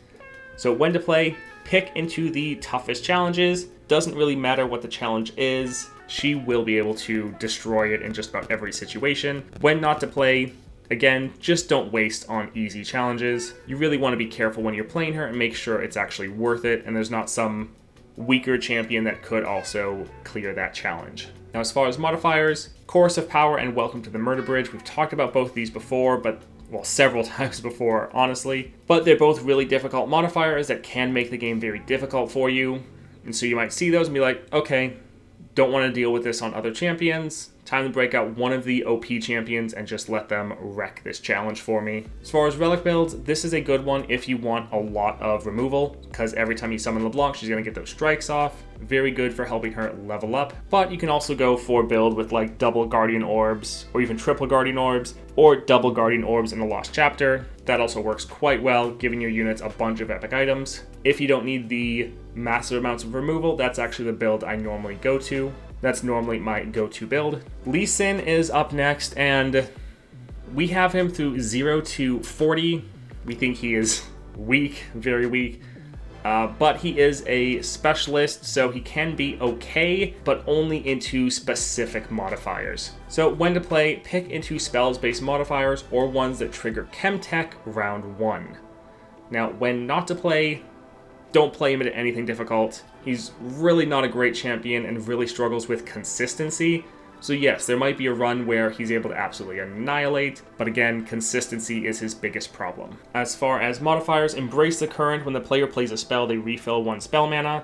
So when to play, pick into the toughest challenges. Doesn't really matter what the challenge is, she will be able to destroy it in just about every situation. When not to play, again, just don't waste on easy challenges. You really want to be careful when you're playing her and make sure it's actually worth it and there's not some weaker champion that could also clear that challenge. Now, as far as modifiers, Chorus of Power and Welcome to the Murder Bridge. We've talked about both these before, well, several times before, honestly. But they're both really difficult modifiers that can make the game very difficult for you. And so you might see those and be like, okay, don't want to deal with this on other champions. Time to break out one of the OP champions and just let them wreck this challenge for me. As far as relic builds, this is a good one if you want a lot of removal, because every time you summon Leblanc, she's going to get those strikes off. Very good for helping her level up. But you can also go for build with like double Guardian Orbs, or even triple Guardian Orbs, or double Guardian Orbs in the Lost Chapter. That also works quite well, giving your units a bunch of epic items. If you don't need the massive amounts of removal, that's actually the build I normally go to. That's normally my go-to build. Lee Sin is up next, and we have him through 0 to 40. We think he is weak, very weak, but he is a specialist, so he can be okay, but only into specific modifiers. So when to play, pick into spells-based modifiers or ones that trigger Chem Tech round 1. Now, when not to play, don't play him at anything difficult. He's really not a great champion and really struggles with consistency. So yes, there might be a run where he's able to absolutely annihilate, but again, consistency is his biggest problem. As far as modifiers, Embrace the Current. When the player plays a spell, they refill 1 spell mana.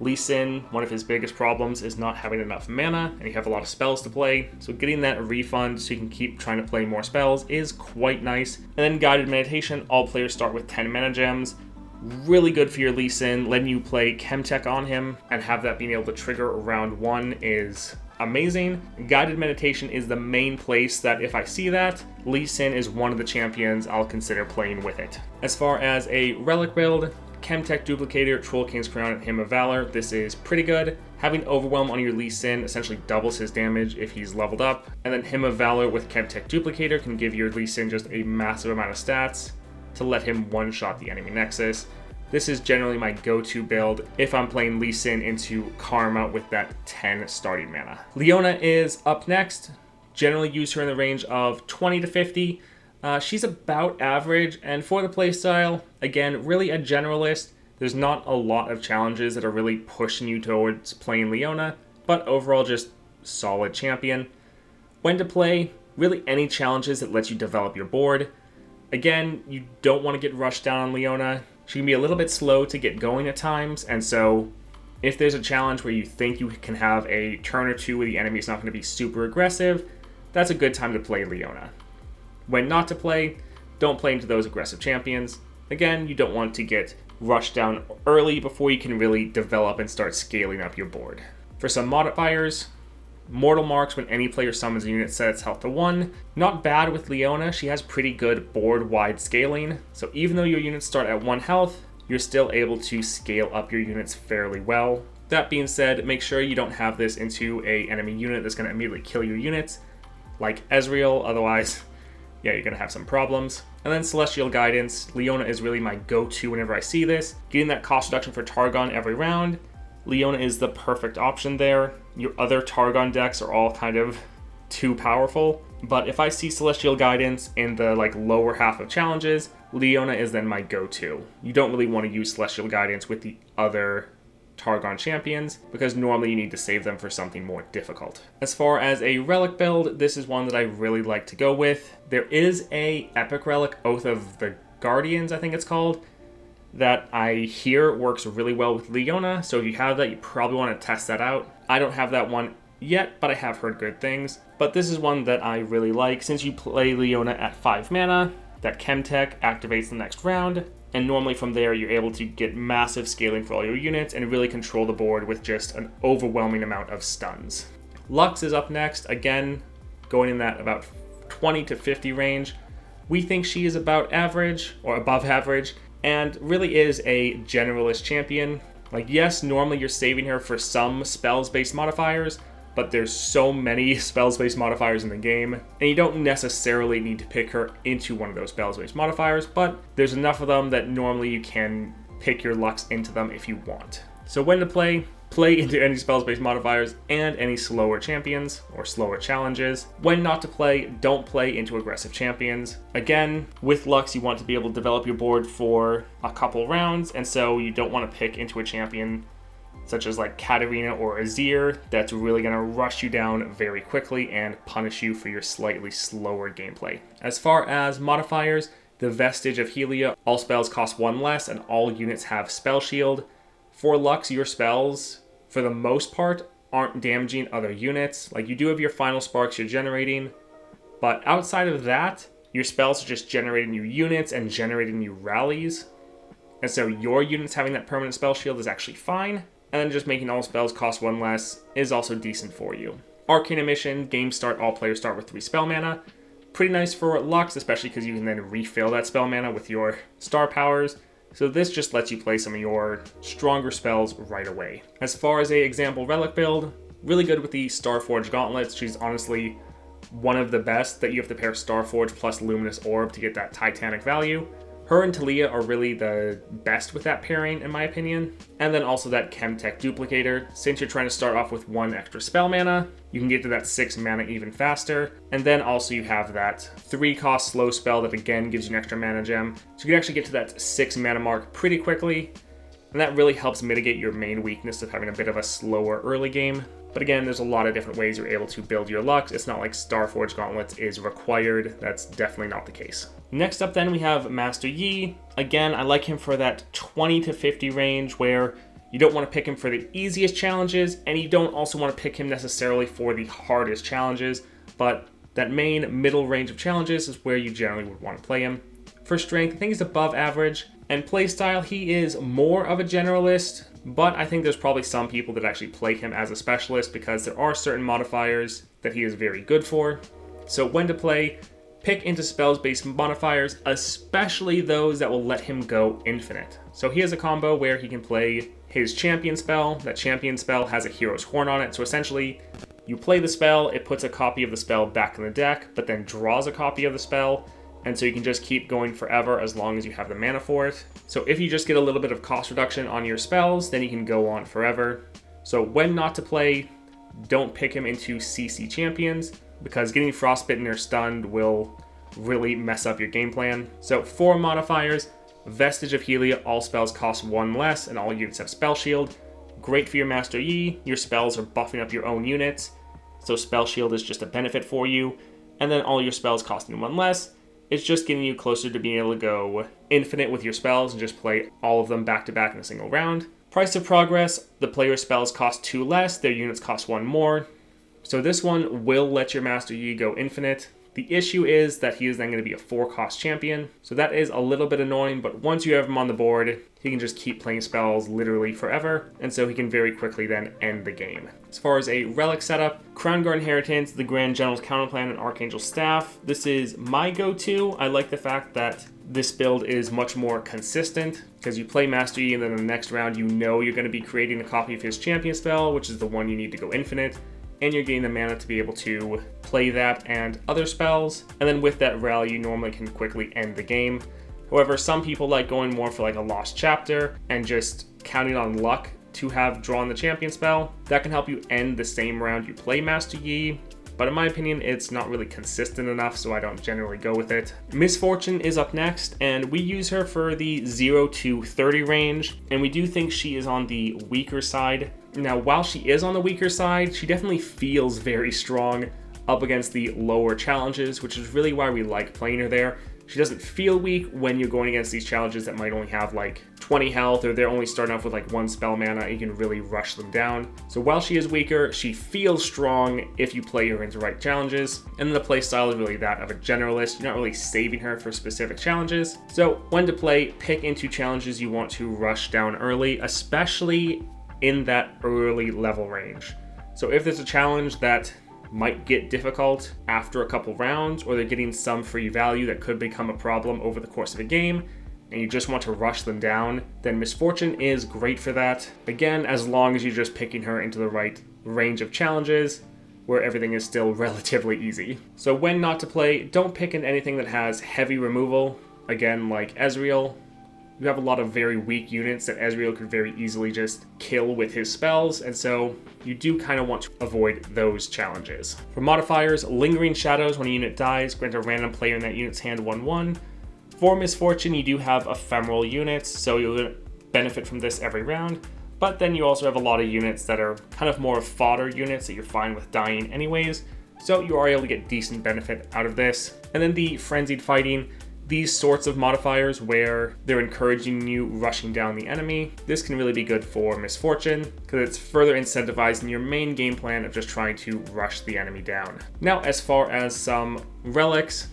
Lee Sin, one of his biggest problems is not having enough mana, and you have a lot of spells to play, so getting that refund so you can keep trying to play more spells is quite nice. And then Guided Meditation, all players start with 10 mana gems. Really good for your Lee Sin. Letting you play Chemtech on him and have that being able to trigger round 1 is amazing. Guided Meditation is the main place that if I see that, Lee Sin is one of the champions I'll consider playing with it. As far as a relic build, Chemtech Duplicator, Troll King's Crown, and Hymn of Valor. This is pretty good. Having Overwhelm on your Lee Sin essentially doubles his damage if he's leveled up. And then Hymn of Valor with Chemtech Duplicator can give your Lee Sin just a massive amount of stats to let him one-shot the enemy nexus. This is generally my go-to build if I'm playing Lee Sin into Karma with that 10 starting mana. Leona is up next. Generally use her in the range of 20 to 50. She's about average, and for the playstyle, again, really a generalist. There's not a lot of challenges that are really pushing you towards playing Leona, but overall just solid champion. When to play, really any challenges that let you develop your board. Again, you don't want to get rushed down on Leona. She can be a little bit slow to get going at times, and so if there's a challenge where you think you can have a turn or two where the enemy is not going to be super aggressive, that's a good time to play Leona. When not to play, don't play into those aggressive champions. Again, you don't want to get rushed down early before you can really develop and start scaling up your board. For some modifiers, Mortal Marks when any player summons a unit set its health to 1. Not bad with Leona, she has pretty good board-wide scaling, so even though your units start at 1 health, you're still able to scale up your units fairly well. That being said, make sure you don't have this into an enemy unit that's going to immediately kill your units, like Ezreal, otherwise, yeah, you're going to have some problems. And then Celestial Guidance, Leona is really my go-to whenever I see this. Getting that cost reduction for Targon every round, Leona is the perfect option there. Your other Targon decks are all kind of too powerful, but if I see Celestial Guidance in the lower half of challenges, Leona is then my go-to. You don't really want to use Celestial Guidance with the other Targon champions because normally you need to save them for something more difficult. As far as a relic build, this is one that I really like to go with. There is a epic relic, Oath of the Guardians, I think it's called, that I hear works really well with Leona, so if you have that, you probably want to test that out. I don't have that one yet, but I have heard good things. But this is one that I really like. Since you play Leona at 5 mana, that Chemtech activates the next round, and normally from there you're able to get massive scaling for all your units and really control the board with just an overwhelming amount of stuns. Lux is up next, again, going in that about 20 to 50 range. We think she is about average, or above average, and really is a generalist champion. Yes, normally you're saving her for some spells-based modifiers, but there's so many spell-based modifiers in the game, and you don't necessarily need to pick her into one of those spell-based modifiers, but there's enough of them that normally you can pick your Lux into them if you want. So when to play into any spells-based modifiers and any slower champions or slower challenges. When not to play, don't play into aggressive champions. Again, with Lux, you want to be able to develop your board for a couple rounds, and so you don't want to pick into a champion such as like Katarina or Azir that's really going to rush you down very quickly and punish you for your slightly slower gameplay. As far as modifiers, the Vestige of Helia, all spells cost 1 less and all units have Spell Shield. For Lux, your spells, for the most part, aren't damaging other units. Like, you do have your final sparks you're generating, but outside of that, your spells are just generating new units and generating new rallies. And so your units having that permanent spell shield is actually fine, and then just making all spells cost 1 less is also decent for you. Arcane Emission, game start, all players start with 3 spell mana. Pretty nice for Lux, especially because you can then refill that spell mana with your star powers. So this just lets you play some of your stronger spells right away. As far as a example relic build, really good with the Starforge Gauntlets. She's honestly one of the best that you have to pair Starforge plus Luminous Orb to get that Titanic value. Her and Taliyah are really the best with that pairing, in my opinion. And then also that Chemtech Duplicator. Since you're trying to start off with 1 extra spell mana, you can get to that 6 mana even faster. And then also you have that 3 cost slow spell that again gives you an extra mana gem. So you can actually get to that 6 mana mark pretty quickly. And that really helps mitigate your main weakness of having a bit of a slower early game. But again, there's a lot of different ways you're able to build your Lux. It's not like Starforge Gauntlets is required. That's definitely not the case. Next up then we have Master Yi. Again, I like him for that 20 to 50 range where you don't want to pick him for the easiest challenges, and you don't also want to pick him necessarily for the hardest challenges, but that main middle range of challenges is where you generally would want to play him. For strength, I think he's above average, and playstyle, he is more of a generalist, but I think there's probably some people that actually play him as a specialist because there are certain modifiers that he is very good for. So when to play, pick into spells-based modifiers, especially those that will let him go infinite. So he has a combo where he can play his champion spell. That champion spell has a hero's horn on it, so essentially you play the spell, it puts a copy of the spell back in the deck, but then draws a copy of the spell, and so you can just keep going forever as long as you have the mana for it. So if you just get a little bit of cost reduction on your spells, then you can go on forever. So when not to play, don't pick him into CC champions, because getting frostbitten or stunned will really mess up your game plan. So for modifiers, Vestige of Helia, all spells cost 1 less and all units have Spell Shield. Great for your Master Yi, your spells are buffing up your own units, so Spell Shield is just a benefit for you. And then all your spells costing 1 less, it's just getting you closer to being able to go infinite with your spells and just play all of them back to back in a single round. Price of Progress, the player's spells cost 2 less, their units cost 1 more. So this one will let your Master Yi go infinite. The issue is that he is then going to be a 4-cost champion, so that is a little bit annoying, but once you have him on the board, he can just keep playing spells literally forever, and so he can very quickly then end the game. As far as a relic setup, Crown Guard Inheritance, the Grand General's Counterplan, and Archangel Staff. This is my go-to. I like the fact that this build is much more consistent, because you play Master Yi and then in the next round you know you're going to be creating a copy of his champion spell, which is the one you need to go infinite, and you're getting the mana to be able to play that and other spells, and then with that rally you normally can quickly end the game. However, some people like going more for like a lost chapter and just counting on luck to have drawn the champion spell. That can help you end the same round you play Master Yi, but in my opinion it's not really consistent enough, so I don't generally go with it. Misfortune is up next, and we use her for the 0 to 30 range, and we do think she is on the weaker side. Now, while she is on the weaker side, she definitely feels very strong up against the lower challenges, which is really why we like playing her there. She doesn't feel weak when you're going against these challenges that might only have like 20 health, or they're only starting off with like 1 spell mana, you can really rush them down. So while she is weaker, she feels strong if you play her into right challenges, and the playstyle is really that of a generalist. You're not really saving her for specific challenges. So when to play, pick into challenges you want to rush down early, especially in that early level range. So if there's a challenge that might get difficult after a couple rounds, or they're getting some free value that could become a problem over the course of a game, and you just want to rush them down, then Misfortune is great for that. Again, as long as you're just picking her into the right range of challenges. where everything is still relatively easy. So when not to play, don't pick in anything that has heavy removal. Again, like Ezreal, you have a lot of very weak units that Ezreal could very easily just kill with his spells, and so you do kind of want to avoid those challenges. For modifiers, Lingering Shadows, when a unit dies, grant a random player in that unit's hand 1/1. For Misfortune, you do have ephemeral units, so you'll benefit from this every round, but then you also have a lot of units that are kind of more fodder units that you're fine with dying anyways, so you are able to get decent benefit out of this. And then the Frenzied Fighting, these sorts of modifiers where they're encouraging you rushing down the enemy. This can really be good for Misfortune because it's further incentivizing your main game plan of just trying to rush the enemy down. Now, as far as some relics,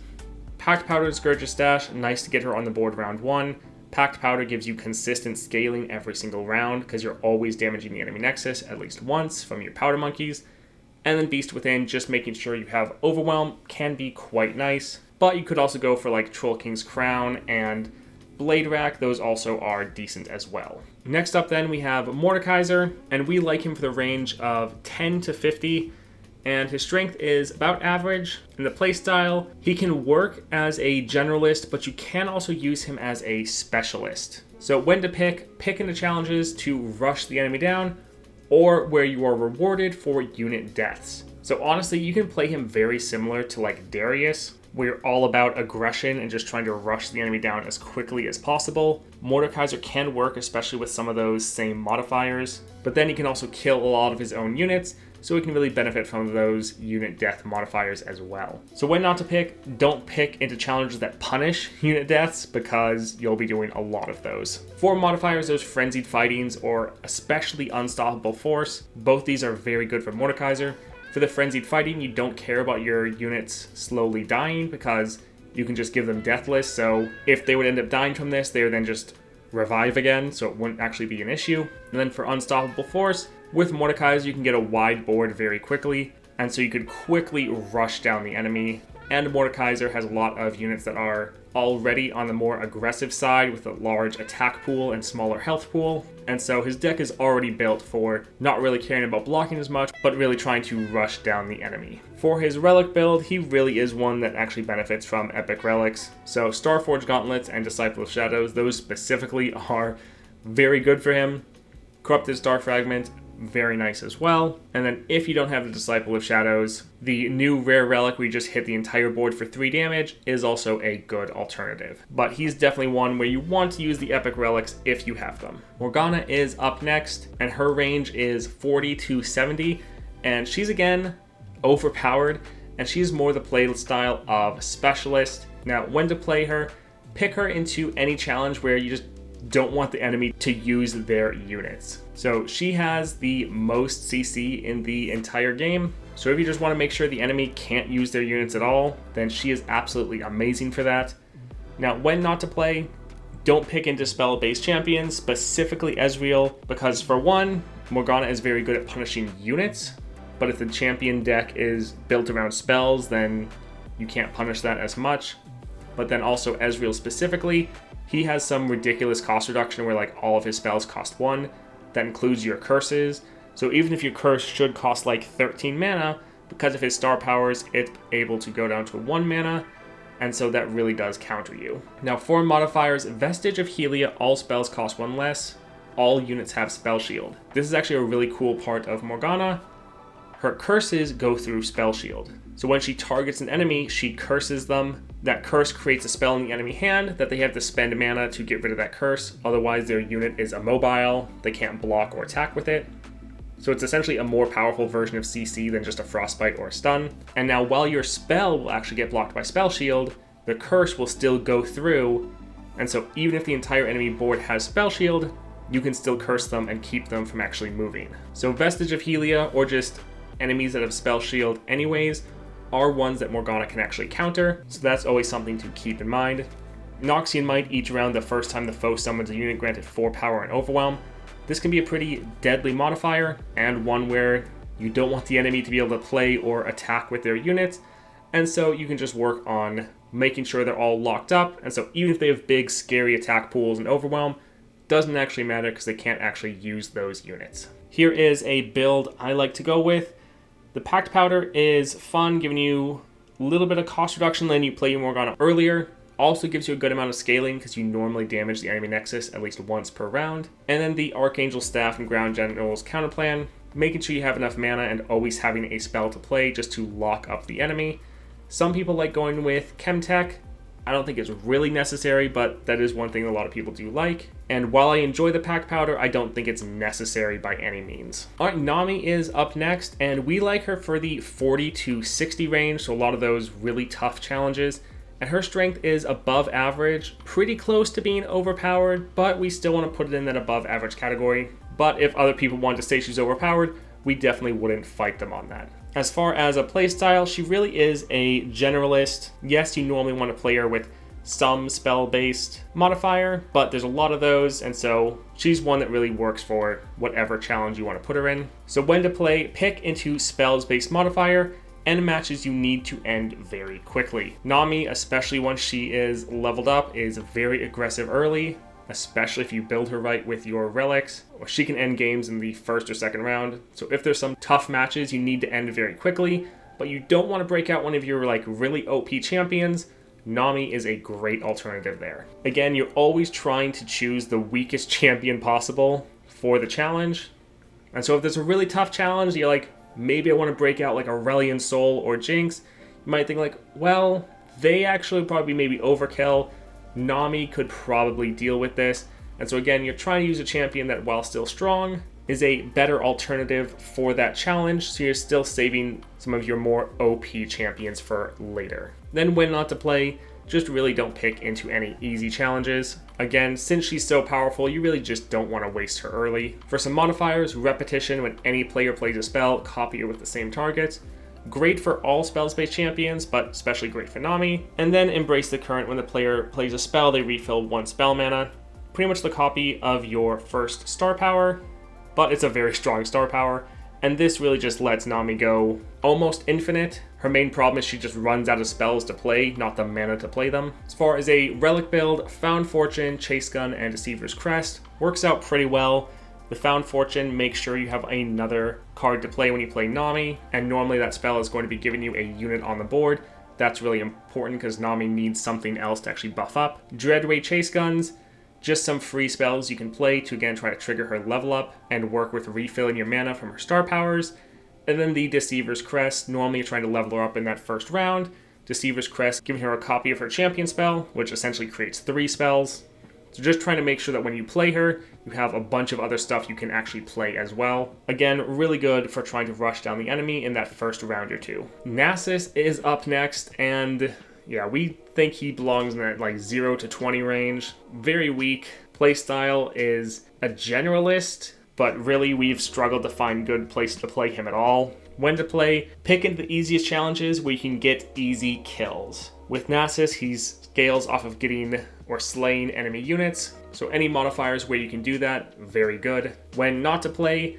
Packed Powder and Scourge's Stash, nice to get her on the board round 1. Packed Powder gives you consistent scaling every single round because you're always damaging the enemy nexus at least once from your Powder Monkeys. And then Beast Within, just making sure you have Overwhelm, can be quite nice. But you could also go for like Troll King's Crown and Blade Rack. Those also are decent as well. Next up then we have Mordekaiser, and we like him for the range of 10 to 50. And his strength is about average. In the playstyle, he can work as a generalist, but you can also use him as a specialist. So when to pick into challenges to rush the enemy down, or where you are rewarded for unit deaths. So honestly, you can play him very similar to like Darius, where you're all about aggression and just trying to rush the enemy down as quickly as possible. Mordekaiser can work, especially with some of those same modifiers, but then he can also kill a lot of his own units, so he can really benefit from those unit death modifiers as well. So when not to pick, don't pick into challenges that punish unit deaths because you'll be doing a lot of those. For modifiers, those Frenzied Fightings or especially Unstoppable Force, both these are very good for Mordekaiser. For the Frenzied Fighting, you don't care about your units slowly dying because you can just give them Deathless, so if they would end up dying from this, they would then just revive again, so it wouldn't actually be an issue. And then for Unstoppable Force, with Mordekaiser, you can get a wide board very quickly, and so you could quickly rush down the enemy. And Mordekaiser has a lot of units that are already on the more aggressive side with a large attack pool and smaller health pool, and so his deck is already built for not really caring about blocking as much, but really trying to rush down the enemy. For his relic build, he really is one that actually benefits from epic relics. So Starforged Gauntlets and Disciple of Shadows, those specifically are very good for him. Corrupted Star Fragment, very nice as well. And then if you don't have the Disciple of Shadows, the new rare relic we just hit the entire board for 3 damage is also a good alternative. But he's definitely one where you want to use the epic relics if you have them. Morgana is up next, and her range is 40 to 70, and she's again overpowered, and she's more the play style of specialist. Now, when to play her, pick her into any challenge where you just don't want the enemy to use their units. So she has the most CC in the entire game. So if you just want to make sure the enemy can't use their units at all, then she is absolutely amazing for that. Now, when not to play, don't pick into spell-based champions, specifically Ezreal, because for one, Morgana is very good at punishing units, but if the champion deck is built around spells, then you can't punish that as much. But then also Ezreal specifically, he has some ridiculous cost reduction where like all of his spells cost 1. That includes your curses. So even if your curse should cost like 13 mana, because of his star powers, it's able to go down to 1 mana. And so that really does counter you. Now for modifiers, Vestige of Helia, all spells cost 1 less. All units have Spell Shield. This is actually a really cool part of Morgana. Her curses go through Spell Shield. So when she targets an enemy, she curses them. That curse creates a spell in the enemy hand that they have to spend mana to get rid of that curse. Otherwise, their unit is immobile. They can't block or attack with it. So it's essentially a more powerful version of CC than just a Frostbite or a Stun. And now while your spell will actually get blocked by Spell Shield, the curse will still go through. And so even if the entire enemy board has Spell Shield, you can still curse them and keep them from actually moving. So Vestige of Helia, or just enemies that have Spell Shield anyways, are ones that Morgana can actually counter, so that's always something to keep in mind. Noxian Might each round the first time the foe summons a unit granted 4 power and overwhelm. This can be a pretty deadly modifier, and one where you don't want the enemy to be able to play or attack with their units, and so you can just work on making sure they're all locked up, and so even if they have big scary attack pools and overwhelm, doesn't actually matter because they can't actually use those units. Here is a build I like to go with. The Packed Powder is fun, giving you a little bit of cost reduction when you play your Morgana earlier. Also gives you a good amount of scaling because you normally damage the enemy nexus at least once per round. And then the Archangel Staff and Ground General's counterplan, making sure you have enough mana and always having a spell to play just to lock up the enemy. Some people like going with Chemtech. I don't think it's really necessary, but that is one thing a lot of people do like. And while I enjoy the Packed Powder, I don't think it's necessary by any means. Alright, Nami is up next, and we like her for the 40 to 60 range, so a lot of those really tough challenges. And her strength is above average, pretty close to being overpowered, but we still want to put it in that above average category. But if other people want to say she's overpowered, we definitely wouldn't fight them on that. As far as a playstyle, she really is a generalist. Yes, you normally want to play her with some spell-based modifier, but there's a lot of those, and so she's one that really works for whatever challenge you want to put her in. So when to play, pick into spells-based modifier, and matches you need to end very quickly. Nami, especially once she is leveled up, is very aggressive early, especially if you build her right with your relics, or she can end games in the first or second round. So if there's some tough matches you need to end very quickly, but you don't want to break out one of your like really OP champions, Nami is a great alternative there. Again, you're always trying to choose the weakest champion possible for the challenge. And so if there's a really tough challenge, you're like, maybe I want to break out like Aurelion Sol or Jinx, you might think like, well, they actually probably maybe overkill. Nami could probably deal with this. And so again, you're trying to use a champion that, while still strong, is a better alternative for that challenge, so you're still saving some of your more OP champions for later. Then when not to play, just really don't pick into any easy challenges. Again, since she's so powerful, you really just don't want to waste her early. For some modifiers, repetition when any player plays a spell, copy it with the same target. Great for all spells-based champions, but especially great for Nami. And then embrace the current when the player plays a spell, they refill 1 spell mana. Pretty much the copy of your first star power, but it's a very strong star power. And this really just lets Nami go almost infinite. Her main problem is she just runs out of spells to play, not the mana to play them. As far as a relic build, Found Fortune, Chase Gun, and Deceiver's Crest works out pretty well. The Found Fortune makes sure you have another card to play when you play Nami, and normally that spell is going to be giving you a unit on the board. That's really important because Nami needs something else to actually buff up. Dreadway Chase Guns, just some free spells you can play to again try to trigger her level up and work with refilling your mana from her star powers. And then the Deceiver's Crest, normally you're trying to level her up in that first round. Deceiver's Crest giving her a copy of her champion spell, which essentially creates 3 spells. So just trying to make sure that when you play her, you have a bunch of other stuff you can actually play as well. Again, really good for trying to rush down the enemy in that first round or two. Nasus is up next, and yeah, we think he belongs in that like 0 to 20 range. Very weak. Playstyle is a generalist, but really we've struggled to find good places to play him at all. When to play, pick into the easiest challenges where you can get easy kills. With Nasus, he scales off of getting or slaying enemy units, so any modifiers where you can do that, very good. When not to play,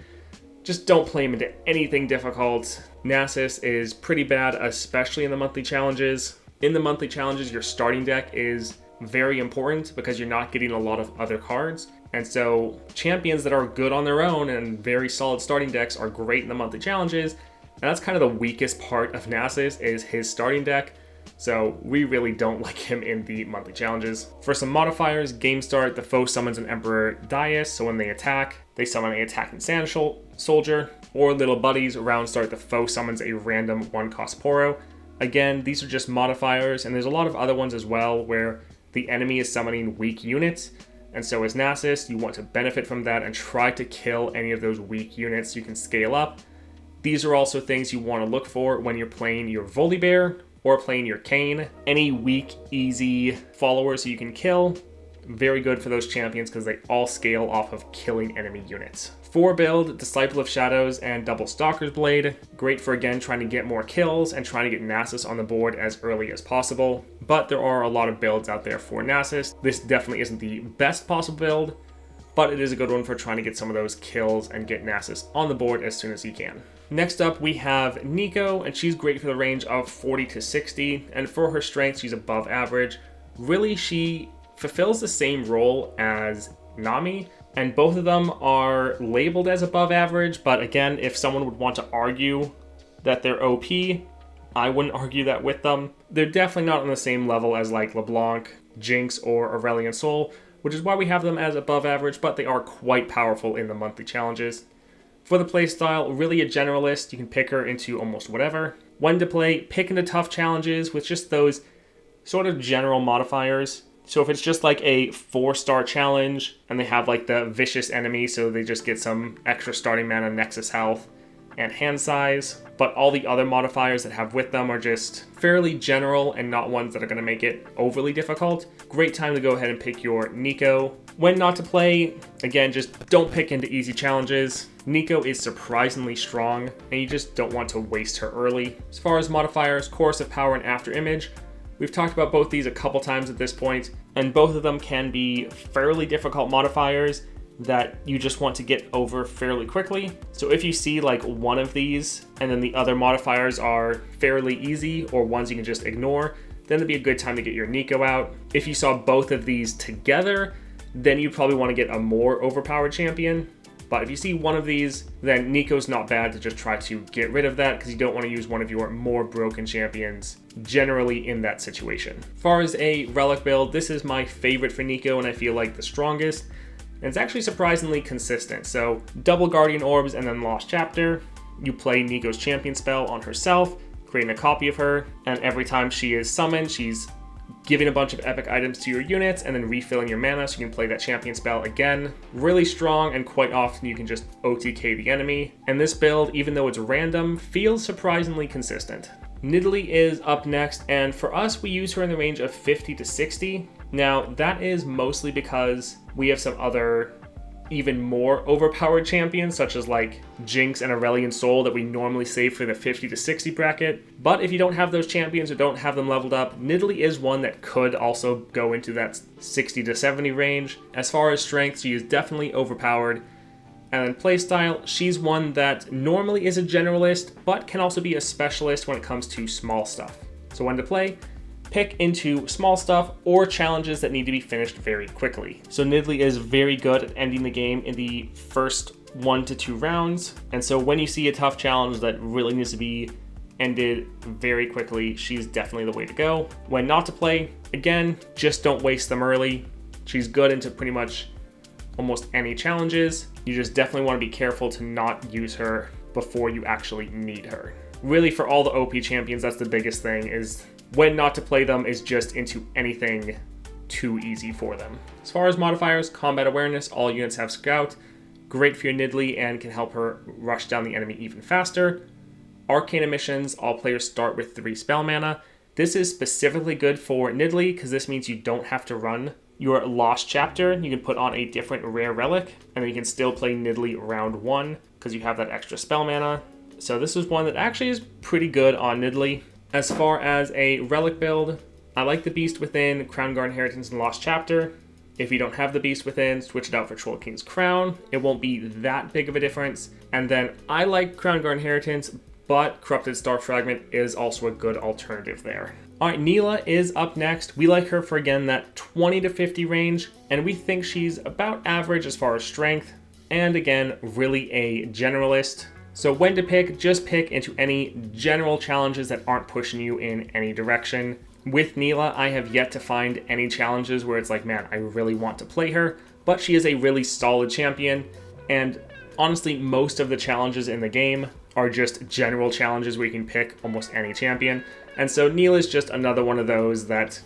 just don't play him into anything difficult. Nasus is pretty bad, especially in the monthly challenges. In the monthly challenges, your starting deck is very important because you're not getting a lot of other cards. And so champions that are good on their own and very solid starting decks are great in the monthly challenges. And that's kind of the weakest part of Nasus is his starting deck. So we really don't like him in the monthly challenges. For some modifiers, game start, the foe summons an Emperor Darius, so when they attack, they summon an attacking Sand Soldier. Or little buddies, round start, the foe summons a random 1-cost Poro. Again, these are just modifiers, and there's a lot of other ones as well where the enemy is summoning weak units. And so as Nasus, you want to benefit from that and try to kill any of those weak units you can scale up. These are also things you want to look for when you're playing your Volibear or playing your Kayn. Any weak, easy followers you can kill, very good for those champions because they all scale off of killing enemy units. For build, Disciple of Shadows and Double Stalker's Blade. Great for, again, trying to get more kills and trying to get Nasus on the board as early as possible. But there are a lot of builds out there for Nasus. This definitely isn't the best possible build, but it is a good one for trying to get some of those kills and get Nasus on the board as soon as you can. Next up, we have Neeko, and she's great for the range of 40 to 60, and for her strength, she's above average. Really, she fulfills the same role as Nami, and both of them are labeled as above average, but again, if someone would want to argue that they're OP. I wouldn't argue that with them. They're definitely not on the same level as like Leblanc, Jinx, or Aurelion Sol, which is why we have them as above average, but they are quite powerful in the monthly challenges. For the playstyle, really a generalist. You can pick her into almost whatever. When to play, pick into tough challenges with just those sort of general modifiers. So if it's just like a 4-star challenge and they have like the vicious enemy, so they just get some extra starting mana, Nexus health, and hand size, but all the other modifiers that have with them are just fairly general and not ones that are going to make it overly difficult. Great time to go ahead and pick your Neeko. When not to play, again, just don't pick into easy challenges. Neeko is surprisingly strong, and you just don't want to waste her early. As far as modifiers, Chorus of Power and After Image, we've talked about both these a couple times at this point, and both of them can be fairly difficult modifiers that you just want to get over fairly quickly. So if you see like one of these and then the other modifiers are fairly easy or ones you can just ignore, then it'd be a good time to get your Neeko out. If you saw both of these together, then you probably want to get a more overpowered champion. But if you see one of these, then Neeko's not bad to just try to get rid of that because you don't want to use one of your more broken champions generally in that situation. As far as a relic build, this is my favorite for Neeko and I feel like the strongest. And it's actually surprisingly consistent. So double Guardian Orbs and then Lost Chapter. You play Neeko's champion spell on herself, creating a copy of her, and every time she is summoned, she's giving a bunch of epic items to your units and then refilling your mana so you can play that champion spell again. Really strong, and quite often you can just OTK the enemy. And this build, even though it's random, feels surprisingly consistent. Nidalee is up next, and for us, we use her in the range of 50 to 60. Now, that is mostly because we have some other even more overpowered champions, such as like Jinx and Aurelion Sol that we normally save for the 50 to 60 bracket. But if you don't have those champions or don't have them leveled up, Nidalee is one that could also go into that 60 to 70 range. As far as strength, she is definitely overpowered. And then playstyle, she's one that normally is a generalist, but can also be a specialist when it comes to small stuff. So when to play, pick into small stuff or challenges that need to be finished very quickly. So Nidalee is very good at ending the game in the first 1 to 2 rounds. And so when you see a tough challenge that really needs to be ended very quickly, she's definitely the way to go. When not to play, again, just don't waste them early. She's good into pretty much almost any challenges. You just definitely want to be careful to not use her before you actually need her. Really, for all the OP champions, that's the biggest thing, is when not to play them is just into anything too easy for them. As far as modifiers, combat awareness, all units have scout. Great for your Nidalee and can help her rush down the enemy even faster. Arcane emissions, all players start with 3 spell mana. This is specifically good for Nidalee because this means you don't have to run your Lost Chapter. You can put on a different rare relic and then you can still play Nidalee round 1 because you have that extra spell mana. So this is one that actually is pretty good on Nidalee. As far as a relic build, I like the Beast Within, Crown Guard Inheritance, and Lost Chapter. If you don't have the Beast Within, switch it out for Troll King's Crown. It won't be that big of a difference. And then I like Crown Guard Inheritance, but Corrupted Star Fragment is also a good alternative there. Alright, Nilah is up next. We like her for, again, that 20 to 50 range, and we think she's about average as far as strength, and again, really a generalist. So when to pick, just pick into any general challenges that aren't pushing you in any direction. With Nilah, I have yet to find any challenges where it's like, man, I really want to play her, but she is a really solid champion, and honestly, most of the challenges in the game are just general challenges where you can pick almost any champion. And so Nilah is just another one of those that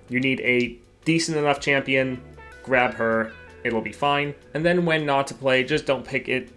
you need a decent enough champion, grab her, it'll be fine. And then when not to play, just don't pick it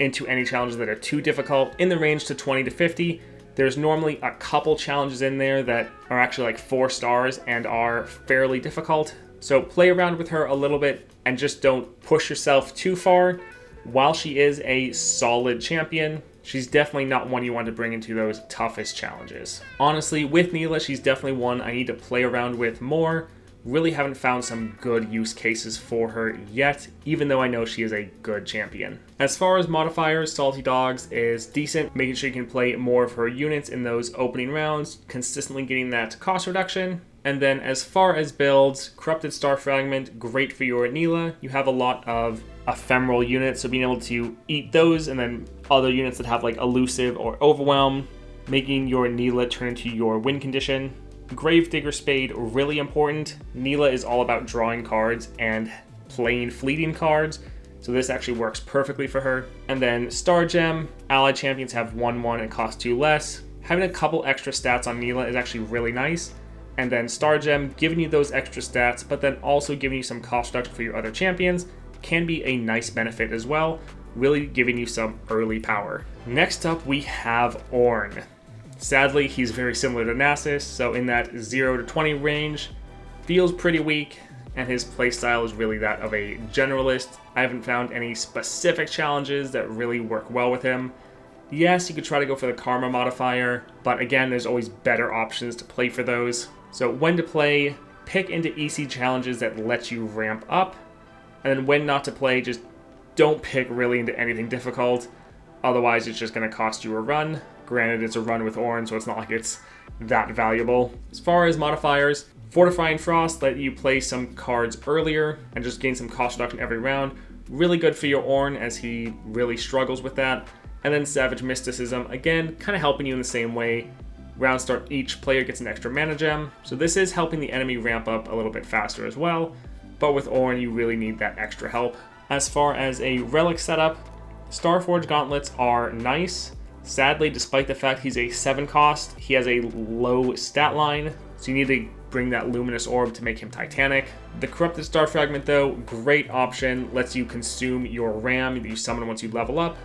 into any challenges that are too difficult. In the range to 20 to 50, there's normally a couple challenges in there that are actually like 4 stars and are fairly difficult. So play around with her a little bit and just don't push yourself too far. While she is a solid champion, she's definitely not one you want to bring into those toughest challenges. Honestly, with Nilah, she's definitely one I need to play around with more. Really haven't found some good use cases for her yet, even though I know she is a good champion. As far as modifiers, Salty Dogs is decent, making sure you can play more of her units in those opening rounds, consistently getting that cost reduction. And then as far as builds, Corrupted Star Fragment, great for your Nilah. You have a lot of ephemeral units, so being able to eat those and then other units that have like Elusive or Overwhelm, making your Nilah turn into your win condition. Gravedigger Spade, really important. Nilah is all about drawing cards and playing fleeting cards, so this actually works perfectly for her. And then Star Gem, allied champions have 1/1 and cost 2 less. Having a couple extra stats on Nilah is actually really nice. And then Star Gem, giving you those extra stats, but then also giving you some cost reduction for your other champions, can be a nice benefit as well, really giving you some early power. Next up, we have Ornn. Sadly, he's very similar to Nasus, so in that 0 to 20 range, feels pretty weak, and his playstyle is really that of a generalist. I haven't found any specific challenges that really work well with him. Yes, you could try to go for the Karma modifier, but again, there's always better options to play for those. So when to play, pick into EC challenges that let you ramp up, and then when not to play, just don't pick really into anything difficult, otherwise it's just going to cost you a run. Granted, it's a run with Ornn, so it's not like it's that valuable. As far as modifiers, Fortifying Frost let you play some cards earlier and just gain some cost reduction every round. Really good for your Ornn as he really struggles with that. And then Savage Mysticism, again, kind of helping you in the same way. Round start, each player gets an extra mana gem, so this is helping the enemy ramp up a little bit faster as well, but with Ornn you really need that extra help. As far as a relic setup, Starforge Gauntlets are nice. Sadly, despite the fact he's a 7 cost, he has a low stat line, so you need to bring that Luminous Orb to make him Titanic. The Corrupted Star Fragment though, great option, lets you consume your Ram that you summon once you level up,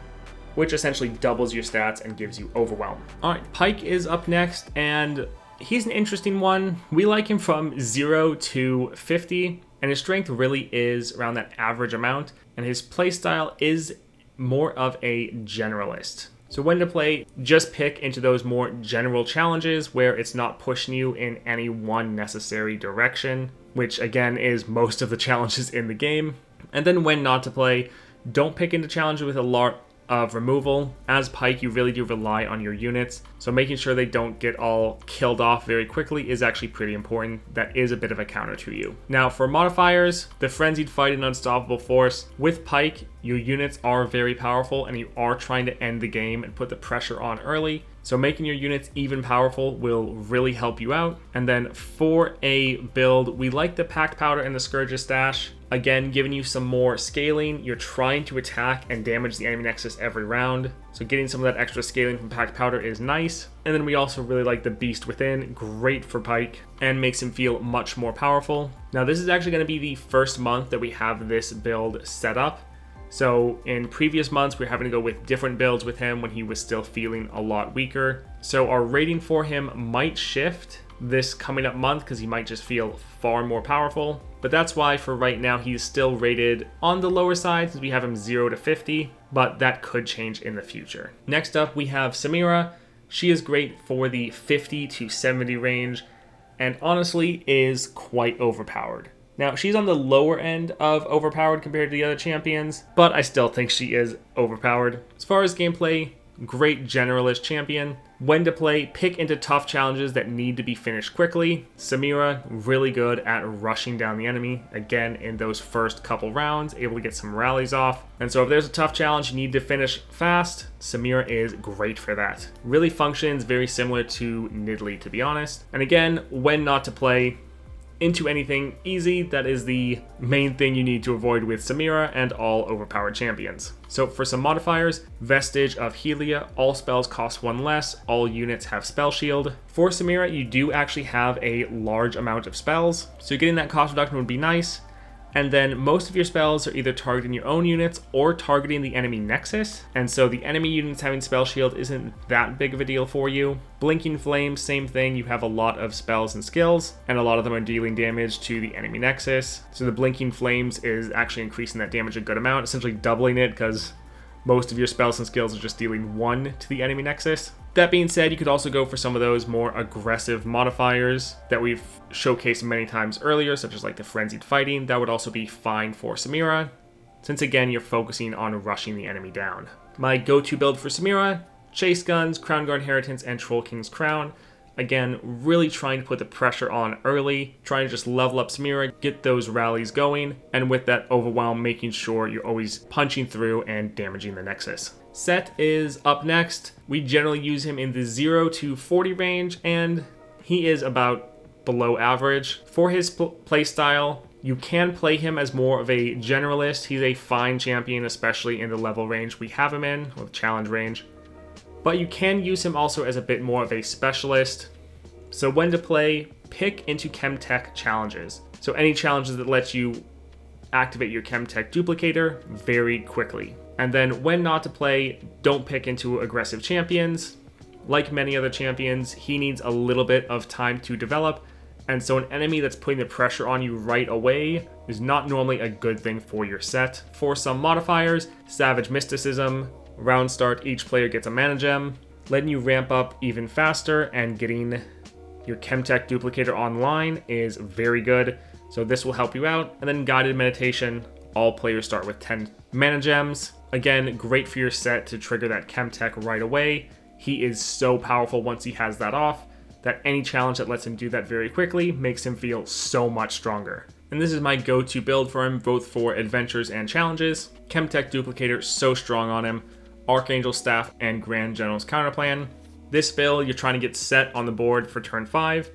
which essentially doubles your stats and gives you Overwhelm. Alright, Pyke is up next, and he's an interesting one. We like him from 0 to 50, and his strength really is around that average amount, and his playstyle is more of a generalist. So when to play, just pick into those more general challenges where it's not pushing you in any one necessary direction, which again is most of the challenges in the game. And then when not to play, don't pick into challenges with a lot of removal. As Pyke, you really do rely on your units, so making sure they don't get all killed off very quickly is actually pretty important. That is a bit of a counter to you. Now for modifiers, the Frenzied Fight and Unstoppable Force. With Pyke, your units are very powerful and you are trying to end the game and put the pressure on early, so making your units even powerful will really help you out. And then for a build, we like the Packed Powder and the Scourge's Stash. Again, giving you some more scaling. You're trying to attack and damage the enemy nexus every round, so getting some of that extra scaling from Packed Powder is nice. And then we also really like the Beast Within, great for Pyke, and makes him feel much more powerful. Now this is actually going to be the first month that we have this build set up. So in previous months, we were having to go with different builds with him when he was still feeling a lot weaker. So our rating for him might shift this coming up month because he might just feel far more powerful. But that's why for right now, he's still rated on the lower side since we have him 0 to 50, but that could change in the future. Next up, we have Samira. She is great for the 50 to 70 range and honestly is quite overpowered. Now, she's on the lower end of overpowered compared to the other champions, but I still think she is overpowered. As far as gameplay, great generalist champion. When to play, pick into tough challenges that need to be finished quickly. Samira, really good at rushing down the enemy, again in those first couple rounds, able to get some rallies off. And so if there's a tough challenge you need to finish fast, Samira is great for that. Really functions very similar to Nidalee, to be honest. And again, when not to play, into anything easy, that is the main thing you need to avoid with Samira and all overpowered champions. So for some modifiers, Vestige of Helia, all spells cost 1 less, all units have Spell Shield. For Samira, you do actually have a large amount of spells, so getting that cost reduction would be nice. And then most of your spells are either targeting your own units or targeting the enemy nexus. And so the enemy units having Spell Shield isn't that big of a deal for you. Blinking Flame, same thing. You have a lot of spells and skills, and a lot of them are dealing damage to the enemy nexus. So the Blinking Flames is actually increasing that damage a good amount, essentially doubling it because most of your spells and skills are just dealing 1 to the enemy nexus. That being said, you could also go for some of those more aggressive modifiers that we've showcased many times earlier, such as like the Frenzied Fighting. That would also be fine for Samira, since again, you're focusing on rushing the enemy down. My go-to build for Samira, Chase Guns, Crown Guard Inheritance, and Troll King's Crown. Again, really trying to put the pressure on early, trying to just level up Samira, get those rallies going, and with that Overwhelm, making sure you're always punching through and damaging the Nexus. Sett is up next. We generally use him in the 0 to 40 range, and he is about below average. For his playstyle, you can play him as more of a generalist. He's a fine champion, especially in the level range we have him in, or challenge range. But you can use him also as a bit more of a specialist. So when to play, pick into Chemtech challenges. So any challenges that let you activate your Chemtech duplicator very quickly. And then when not to play, don't pick into aggressive champions. Like many other champions, he needs a little bit of time to develop, and so an enemy that's putting the pressure on you right away is not normally a good thing for your set. For some modifiers, Savage Mysticism, round start, each player gets a mana gem, letting you ramp up even faster, and getting your Chemtech duplicator online is very good, so this will help you out. And then Guided Meditation, all players start with 10 mana gems. Again, great for your set to trigger that Chemtech right away. He is so powerful once he has that off, that any challenge that lets him do that very quickly makes him feel so much stronger. And this is my go-to build for him, both for adventures and challenges. Chemtech duplicator, so strong on him. Archangel Staff and Grand General's Counterplan. This build, you're trying to get Sett on the board for turn 5,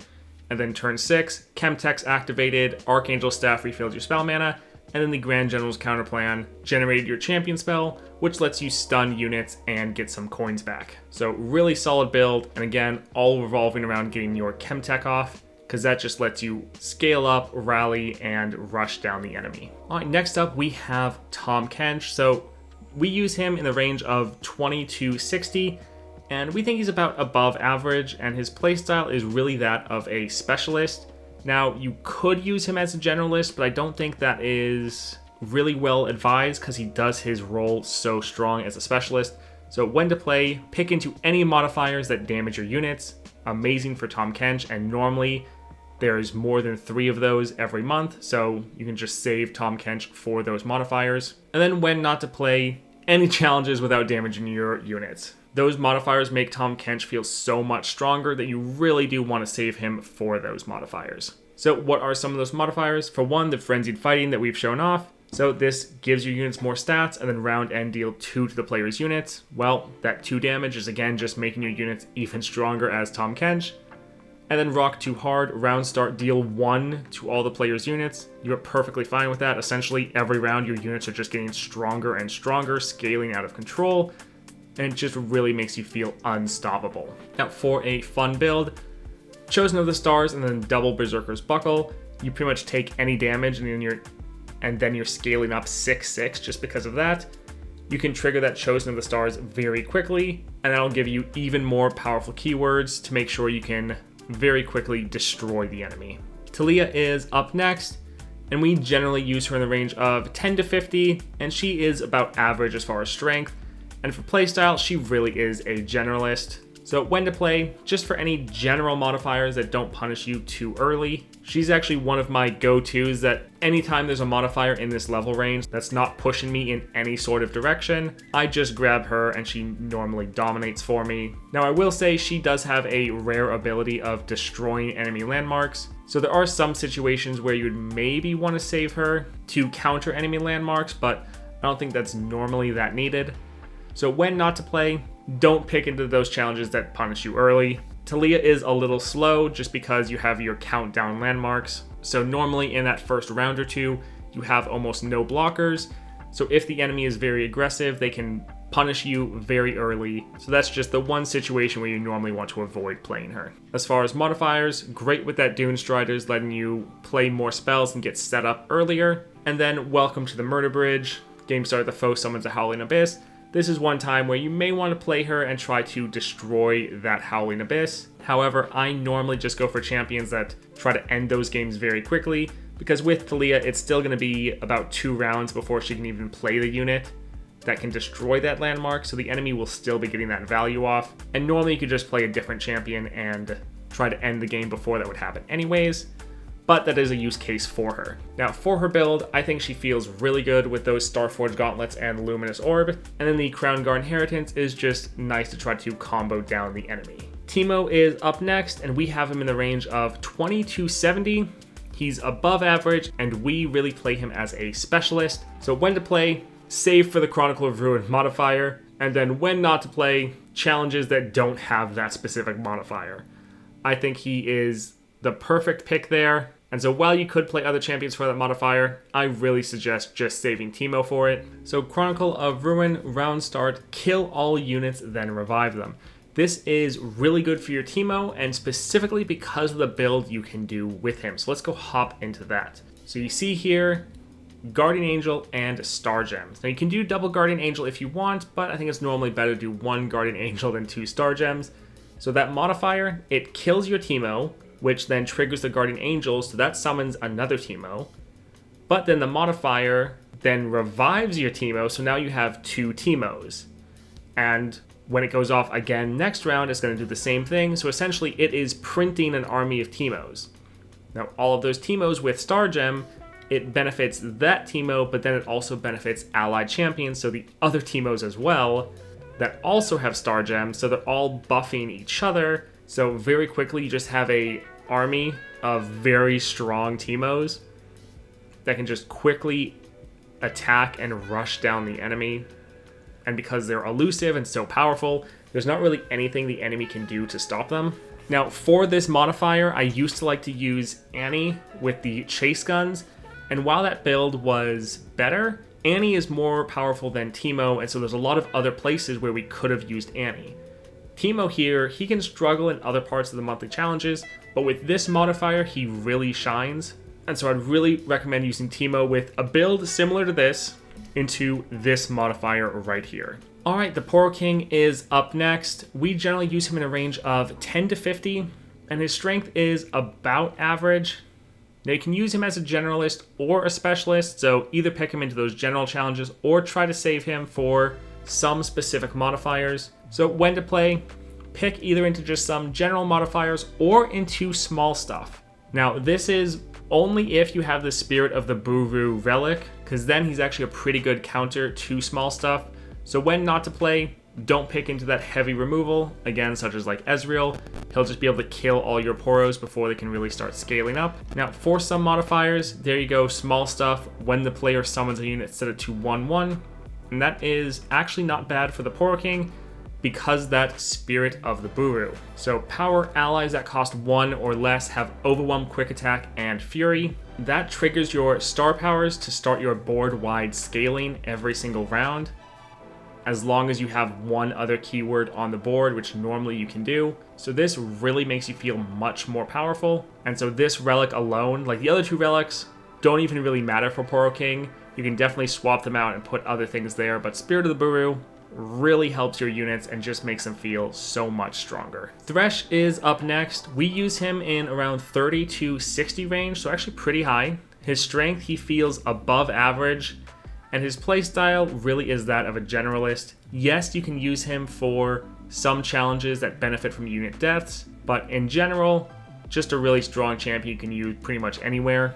and then turn 6, Chemtech's activated, Archangel Staff refills your spell mana, and then the Grand General's Counterplan generated your champion spell, which lets you stun units and get some coins back. So really solid build, and again, all revolving around getting your Chemtech off, because that just lets you scale up, rally, and rush down the enemy. All right, next up we have Tahm Kench. So we use him in the range of 20 to 60, and we think he's about above average, and his playstyle is really that of a specialist. Now, you could use him as a generalist, but I don't think that is really well advised because he does his role so strong as a specialist. So when to play, pick into any modifiers that damage your units. Amazing for Tahm Kench, and normally there's more than 3 of those every month, so you can just save Tahm Kench for those modifiers. And then when not to play, any challenges without damaging your units. Those modifiers make Tahm Kench feel so much stronger that you really do want to save him for those modifiers. So what are some of those modifiers? For one, the Frenzied Fighting that we've shown off. So this gives your units more stats, and then round end deal 2 to the player's units. Well, that 2 damage is again just making your units even stronger as Tahm Kench. And then Rock Too Hard, round start deal 1 to all the player's units. You're perfectly fine with that. Essentially every round your units are just getting stronger and stronger, scaling out of control, and it just really makes you feel unstoppable. Now for a fun build, Chosen of the Stars and then double Berserker's Buckle. You pretty much take any damage and then you're scaling up 6/6 just because of that. You can trigger that Chosen of the Stars very quickly, and that'll give you even more powerful keywords to make sure you can very quickly destroy the enemy. Taliyah is up next, and we generally use her in the range of 10 to 50, and she is about average as far as strength. And for playstyle, she really is a generalist. So when to play, just for any general modifiers that don't punish you too early. She's actually one of my go-tos that anytime there's a modifier in this level range that's not pushing me in any sort of direction, I just grab her and she normally dominates for me. Now I will say she does have a rare ability of destroying enemy landmarks. So there are some situations where you'd maybe want to save her to counter enemy landmarks, but I don't think that's normally that needed. So when not to play, don't pick into those challenges that punish you early. Taliyah is a little slow just because you have your countdown landmarks. So normally in that first round or two, you have almost no blockers. So if the enemy is very aggressive, they can punish you very early. So that's just the one situation where you normally want to avoid playing her. As far as modifiers, great with that Dune Striders, letting you play more spells and get set up earlier. And then Welcome to the Murder Bridge. Game start, the foe summons a Howling Abyss. This is one time where you may want to play her and try to destroy that Howling Abyss. However, I normally just go for champions that try to end those games very quickly, because with Taliyah, it's still going to be about 2 rounds before she can even play the unit that can destroy that landmark, so the enemy will still be getting that value off. And normally you could just play a different champion and try to end the game before that would happen anyways, but that is a use case for her. Now for her build, I think she feels really good with those Starforged Gauntlets and Luminous Orb, and then the Crown Guard Inheritance is just nice to try to combo down the enemy. Teemo is up next, and we have him in the range of 20 to 70. He's above average, and we really play him as a specialist. So when to play, save for the Chronicle of Ruin modifier, And then when not to play, challenges that don't have that specific modifier. I think he is the perfect pick there. And so while you could play other champions for that modifier, I really suggest just saving Teemo for it. So Chronicle of Ruin, round start, kill all units, then revive them. This is really good for your Teemo, and specifically because of the build you can do with him. So let's go hop into that. So you see here, Guardian Angel and Star Gems. Now you can do double Guardian Angel if you want, but I think it's normally better to do one Guardian Angel than 2 Star Gems. So that modifier, it kills your Teemo, which then triggers the Guardian Angel, so that summons another Teemo. But then the modifier then revives your Teemo, so now you have 2 Teemos. And when it goes off again next round, it's going to do the same thing. So essentially, it is printing an army of Teemos. Now, all of those Teemos with Star Gem, it benefits that Teemo, but then it also benefits allied champions, so the other Teemos as well, that also have Star Gem, so they're all buffing each other. So very quickly, you just have a army of very strong Teemos that can just quickly attack and rush down the enemy. And because they're elusive and so powerful, there's not really anything the enemy can do to stop them. Now, for this modifier, I used to like to use Annie with the chase guns, and while that build was better, Annie is more powerful than Teemo, and so there's a lot of other places where we could have used Annie. Teemo here, he can struggle in other parts of the monthly challenges, but with this modifier, he really shines. And so I'd really recommend using Teemo with a build similar to this into this modifier right here. All right, the Poro King is up next. We generally use him in a range of 10 to 50, and his strength is about average. Now you can use him as a generalist or a specialist, so either pick him into those general challenges or try to save him for some specific modifiers. So when to play, pick either into just some general modifiers or into small stuff. Now this is only if you have the Spirit of the Buru relic, because then he's actually a pretty good counter to small stuff. So when not to play, don't pick into that heavy removal, again, such as like Ezreal. He'll just be able to kill all your Poros before they can really start scaling up. Now, for some modifiers, there you go, small stuff, when the player summons a unit, set it to 1/1. And that is actually not bad for the Poro King, because that Spirit of the Buru. So power allies that cost 1 or less have Overwhelm, Quick Attack, and Fury. That triggers your star powers to start your board-wide scaling every single round, as long as you have one other keyword on the board, which normally you can do. So this really makes you feel much more powerful. And so this relic alone, like the other 2 relics, don't even really matter for Poro King. You can definitely swap them out and put other things there, but Spirit of the Buru really helps your units and just makes them feel so much stronger. Thresh is up next. We use him in around 30 to 60 range, so actually pretty high. His strength, he feels above average, and his playstyle really is that of a generalist. Yes, you can use him for some challenges that benefit from unit deaths, but in general, just a really strong champion you can use pretty much anywhere.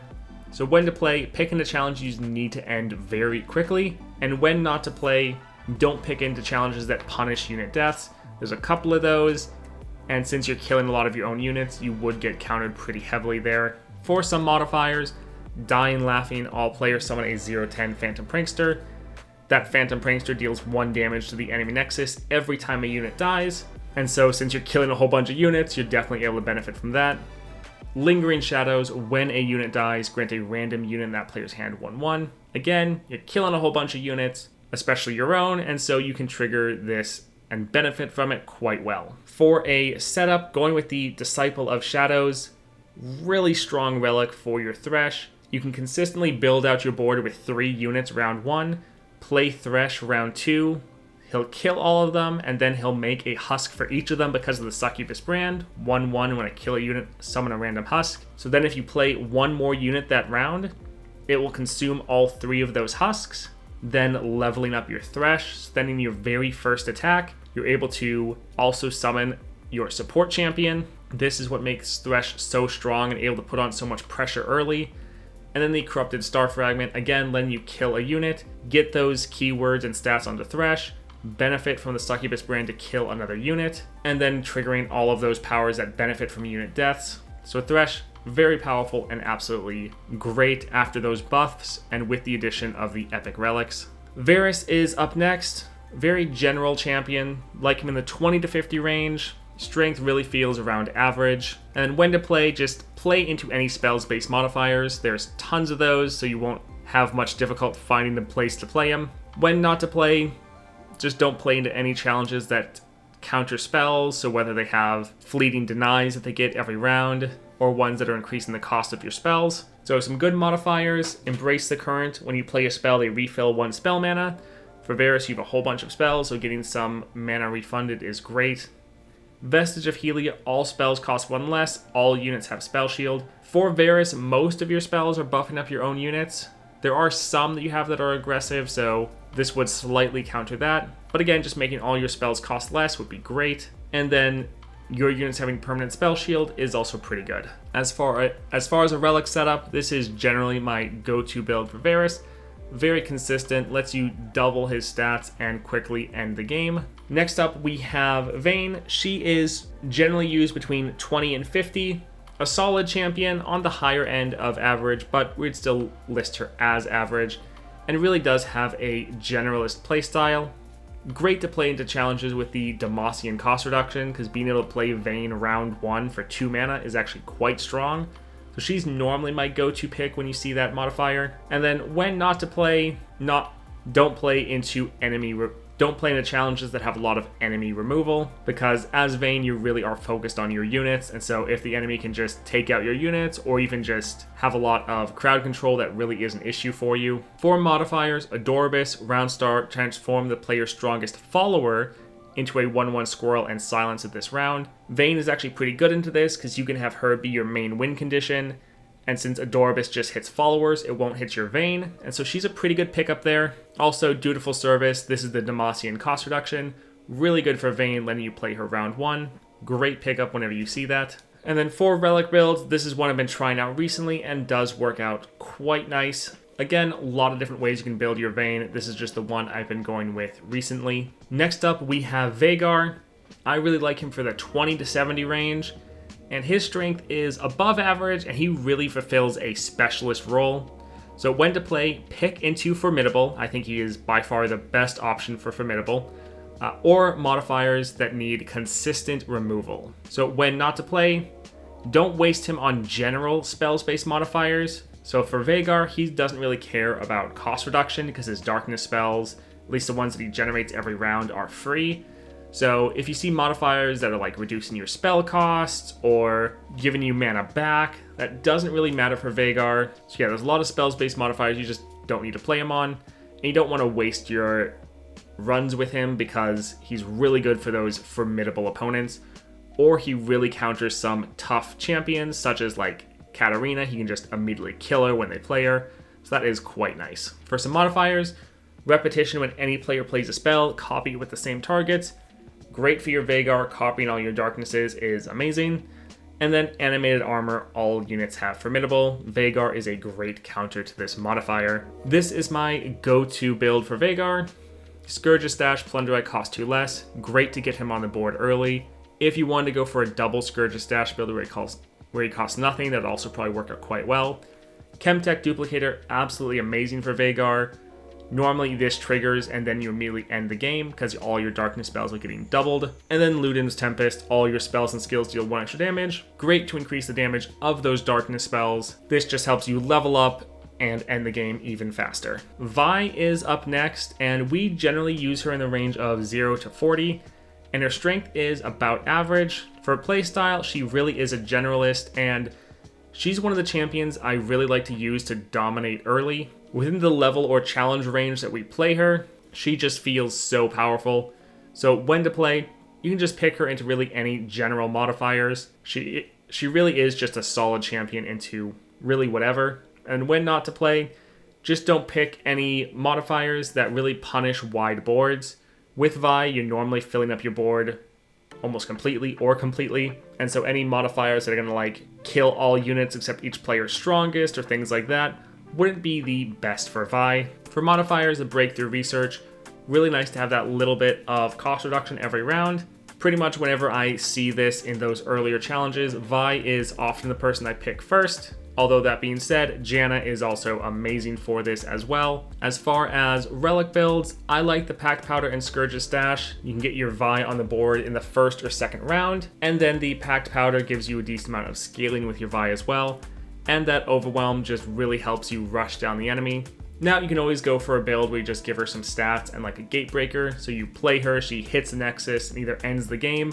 So when to play, pick into challenges you need to end very quickly, and when not to play, don't pick into challenges that punish unit deaths. There's a couple of those, and since you're killing a lot of your own units, you would get countered pretty heavily there. For some modifiers, Dying Laughing, all players summon a 0/10 Phantom Prankster. That Phantom Prankster deals 1 damage to the enemy nexus every time a unit dies, and so since you're killing a whole bunch of units, you're definitely able to benefit from that. Lingering Shadows, when a unit dies, grant a random unit in that player's hand 1/1. Again, you're killing a whole bunch of units, especially your own, and so you can trigger this and benefit from it quite well. For a setup, going with the Disciple of Shadows, really strong relic for your Thresh. You can consistently build out your board with 3 units round 1, play Thresh round 2, he'll kill all of them, and then he'll make a husk for each of them because of the Succubus brand. 1/1, when I kill a unit, summon a random husk. So then if you play 1 more unit that round, it will consume all 3 of those husks, then leveling up your Thresh, spending your very first attack. You're able to also summon your support champion. This is what makes Thresh so strong and able to put on so much pressure early. And then the Corrupted Star Fragment, again, letting you kill a unit, get those keywords and stats onto Thresh, benefit from the Succubus brand to kill another unit, and then triggering all of those powers that benefit from unit deaths. So Thresh, very powerful and absolutely great after those buffs and with the addition of the epic relics. Varus is up next. Very general champion, like him in the 20 to 50 range. Strength really feels around average. And when to play, just play into any spells-based modifiers. There's tons of those, so you won't have much difficulty finding the place to play him. When not to play, just don't play into any challenges that counter spells, so whether they have fleeting denies that they get every round, or ones that are increasing the cost of your spells. So some good modifiers: Embrace the Current. When you play a spell, they refill 1 spell mana. For Varus, you have a whole bunch of spells, so getting some mana refunded is great. Vestige of Helia, all spells cost 1 less, all units have Spell Shield. For Varus, most of your spells are buffing up your own units. There are some that you have that are aggressive, so this would slightly counter that. But again, just making all your spells cost less would be great. And then your units having permanent Spell Shield is also pretty good. As far as a relic setup, this is generally my go-to build for Varus. Very consistent, lets you double his stats and quickly end the game. Next up, we have Vayne. She is generally used between 20 and 50. A solid champion on the higher end of average, but we'd still list her as average, and really does have a generalist playstyle. Great to play into challenges with the Demacian cost reduction, because being able to play Vayne round 1 for 2 mana is actually quite strong. So she's normally my go-to pick when you see that modifier. And then when not to play, don't play into challenges that have a lot of enemy removal, because as Vayne you really are focused on your units, and so if the enemy can just take out your units or even just have a lot of crowd control, that really is an issue for you. For modifiers, Adorabus, round start, transform the player's strongest follower into a 1/1 squirrel and silence it this round. Vayne is actually pretty good into this because you can have her be your main win condition, and since Adorabus just hits followers, it won't hit your Vayne, and so she's a pretty good pickup there. Also, Dutiful Service, this is the Demacian cost reduction. Really good for Vayne, letting you play her round 1. Great pickup whenever you see that. And then for relic builds, this is one I've been trying out recently and does work out quite nice. Again, a lot of different ways you can build your Vayne. This is just the one I've been going with recently. Next up, we have Veigar. I really like him for the 20 to 70 range, and his strength is above average, and he really fulfills a specialist role. So when to play, pick into Formidable. I think he is by far the best option for Formidable. Or modifiers that need consistent removal. So when not to play, don't waste him on general spells-based modifiers. So for Veigar, he doesn't really care about cost reduction because his darkness spells, at least the ones that he generates every round, are free. So if you see modifiers that are like reducing your spell costs or giving you mana back, that doesn't really matter for Veigar. So yeah, there's a lot of spells-based modifiers you just don't need to play him on. And you don't want to waste your runs with him because he's really good for those formidable opponents. Or he really counters some tough champions, such as like Katarina. He can just immediately kill her when they play her. So that is quite nice. For some modifiers, Repetition. When any player plays a spell, copy with the same targets. Great for your Veigar. Copying all your darknesses is amazing. And then Animated Armor, all units have Formidable. Veigar is a great counter to this modifier. This is my go-to build for Veigar. Scourge of Stash, Plunderite cost 2 less. Great to get him on the board early. If you wanted to go for a double Scourge of Stash build where he costs nothing, that'd also probably work out quite well. Chemtech Duplicator, absolutely amazing for Veigar. Normally this triggers and then you immediately end the game because all your darkness spells are getting doubled. And then Luden's Tempest, all your spells and skills deal 1 extra damage. Great to increase the damage of those darkness spells. This just helps you level up and end the game even faster. Vi is up next, and we generally use her in the range of 0 to 40, and her strength is about average. For her playstyle, she really is a generalist, and she's one of the champions I really like to use to dominate early. Within the level or challenge range that we play her, she just feels so powerful. So when to play, you can just pick her into really any general modifiers. She really is just a solid champion into really whatever. And when not to play, just don't pick any modifiers that really punish wide boards. With Vi, you're normally filling up your board almost completely or completely, and so any modifiers that are going to like kill all units except each player's strongest or things like that wouldn't be the best for Vi. For modifiers, the Breakthrough Research, really nice to have that little bit of cost reduction every round. Pretty much whenever I see this in those earlier challenges, Vi is often the person I pick first. Although that being said, Janna is also amazing for this as well. As far as relic builds, I like the Packed Powder and Scourge's Stash. You can get your Vi on the board in the first or second round, and then the Packed Powder gives you a decent amount of scaling with your Vi as well, and that Overwhelm just really helps you rush down the enemy. Now you can always go for a build where you just give her some stats and like a Gatebreaker, so you play her, she hits the Nexus and either ends the game,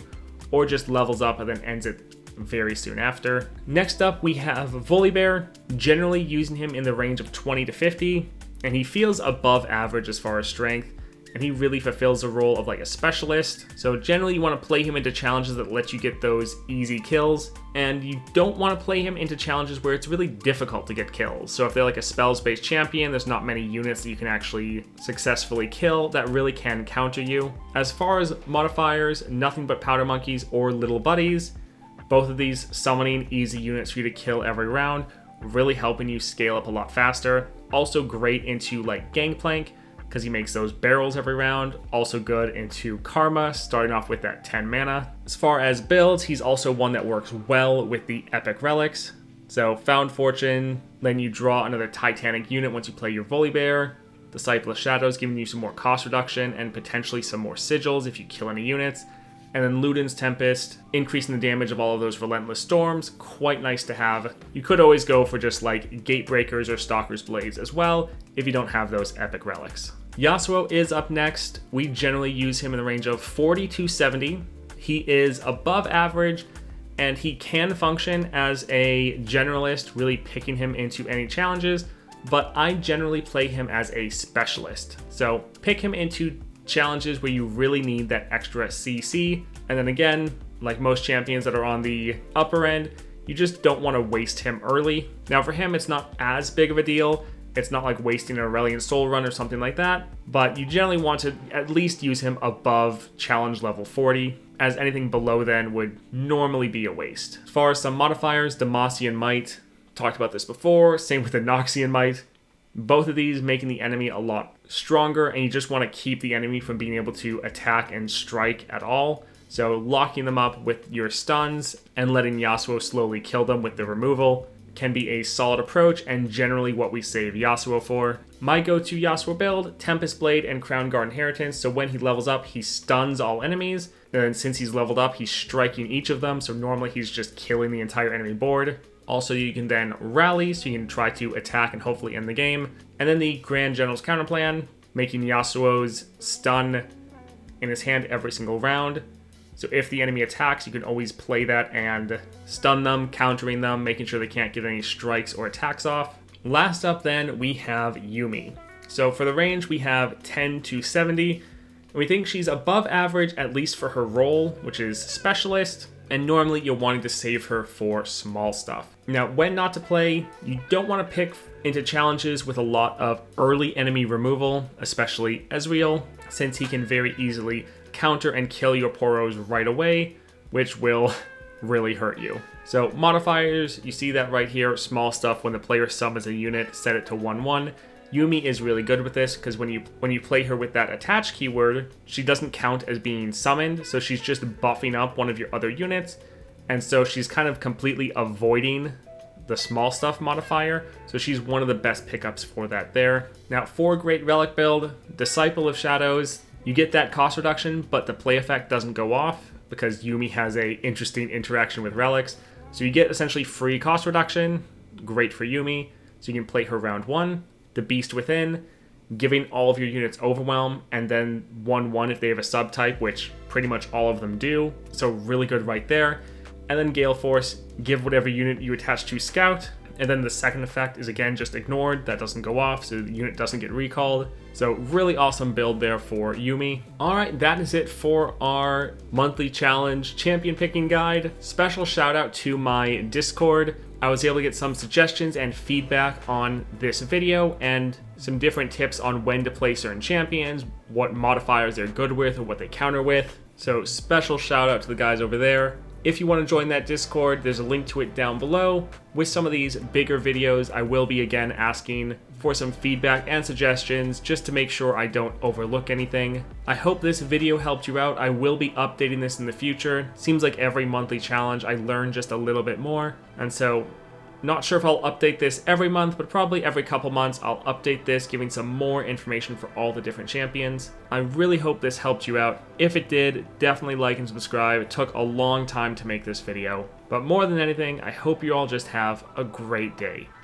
or just levels up and then ends it very soon after. Next up we have Volibear, generally using him in the range of 20 to 50, and he feels above average as far as strength, and he really fulfills the role of like a specialist. So generally you want to play him into challenges that let you get those easy kills, and you don't want to play him into challenges where it's really difficult to get kills. So if they're like a spells-based champion, there's not many units that you can actually successfully kill that really can counter you. As far as modifiers, nothing but Powder Monkeys or Little Buddies. Both of these summoning easy units for you to kill every round, really helping you scale up a lot faster. Also great into like Gangplank, because he makes those barrels every round. Also good into Karma, starting off with that 10 mana. As far as builds, he's also one that works well with the Epic Relics. So Found Fortune, then you draw another Titanic unit once you play your Volibear. Disciple of Shadows giving you some more cost reduction and potentially some more sigils if you kill any units. And then Luden's Tempest, increasing the damage of all of those Relentless Storms, quite nice to have. You could always go for just like Gatebreakers or Stalker's Blades as well, if you don't have those Epic Relics. Yasuo is up next. We generally use him in the range of 40 to 70. He is above average, and he can function as a generalist, really picking him into any challenges, but I generally play him as a specialist. So pick him into challenges where you really need that extra CC, and then again, like most champions that are on the upper end, you just don't want to waste him early. Now for him, it's not as big of a deal. It's not like wasting an Aurelion Sol run or something like that, but you generally want to at least use him above challenge level 40, as anything below then would normally be a waste. As far as some modifiers, Demacian Might, talked about this before, same with the Noxian Might. Both of these making the enemy a lot stronger, and you just want to keep the enemy from being able to attack and strike at all. So locking them up with your stuns and letting Yasuo slowly kill them with the removal can be a solid approach, and generally what we save Yasuo for. My go-to Yasuo build, Tempest Blade and Crown Guard Inheritance, so when he levels up, he stuns all enemies, and since he's leveled up, he's striking each of them, so normally he's just killing the entire enemy board. Also, you can then rally, so you can try to attack and hopefully end the game. And then the Grand General's Counterplan, making Yasuo's stun in his hand every single round. So if the enemy attacks, you can always play that and stun them, countering them, making sure they can't get any strikes or attacks off. Last up then, we have Yuumi. So for the range, we have 10 to 70. And we think she's above average, at least for her role, which is Specialist. And normally you're wanting to save her for small stuff. Now, when not to play, you don't want to pick into challenges with a lot of early enemy removal, especially Ezreal, since he can very easily counter and kill your Poros right away, which will really hurt you. So modifiers, you see that right here, small stuff when the player summons a unit, set it to 1/1. Yuumi is really good with this because when you play her with that attach keyword, she doesn't count as being summoned, so she's just buffing up one of your other units, and so she's kind of completely avoiding the small stuff modifier, so she's one of the best pickups for that there. Now for great relic build, Disciple of Shadows, you get that cost reduction, but the play effect doesn't go off because Yuumi has a interesting interaction with relics, so you get essentially free cost reduction, great for Yuumi, so you can play her round 1. The Beast Within, giving all of your units Overwhelm, and then 1/1 if they have a subtype, which pretty much all of them do, so really good right there. And then Gale Force, give whatever unit you attach to Scout, and then the second effect is again just ignored, that doesn't go off, so the unit doesn't get recalled. So really awesome build there for Yuumi. Alright, that is it for our monthly challenge champion picking guide. Special shout out to my Discord. I was able to get some suggestions and feedback on this video and some different tips on when to play certain champions, what modifiers they're good with or what they counter with. So special shout out to the guys over there. If you want to join that Discord, there's a link to it down below. With some of these bigger videos, I will be again asking for some feedback and suggestions just to make sure I don't overlook anything. I hope this video helped you out. I will be updating this in the future. Seems like every monthly challenge I learn just a little bit more, and so Not sure if I'll update this every month, but probably every couple months I'll update this, giving some more information for all the different champions. I really hope this helped you out. If it did, definitely like and subscribe. It took a long time to make this video. But more than anything, I hope you all just have a great day.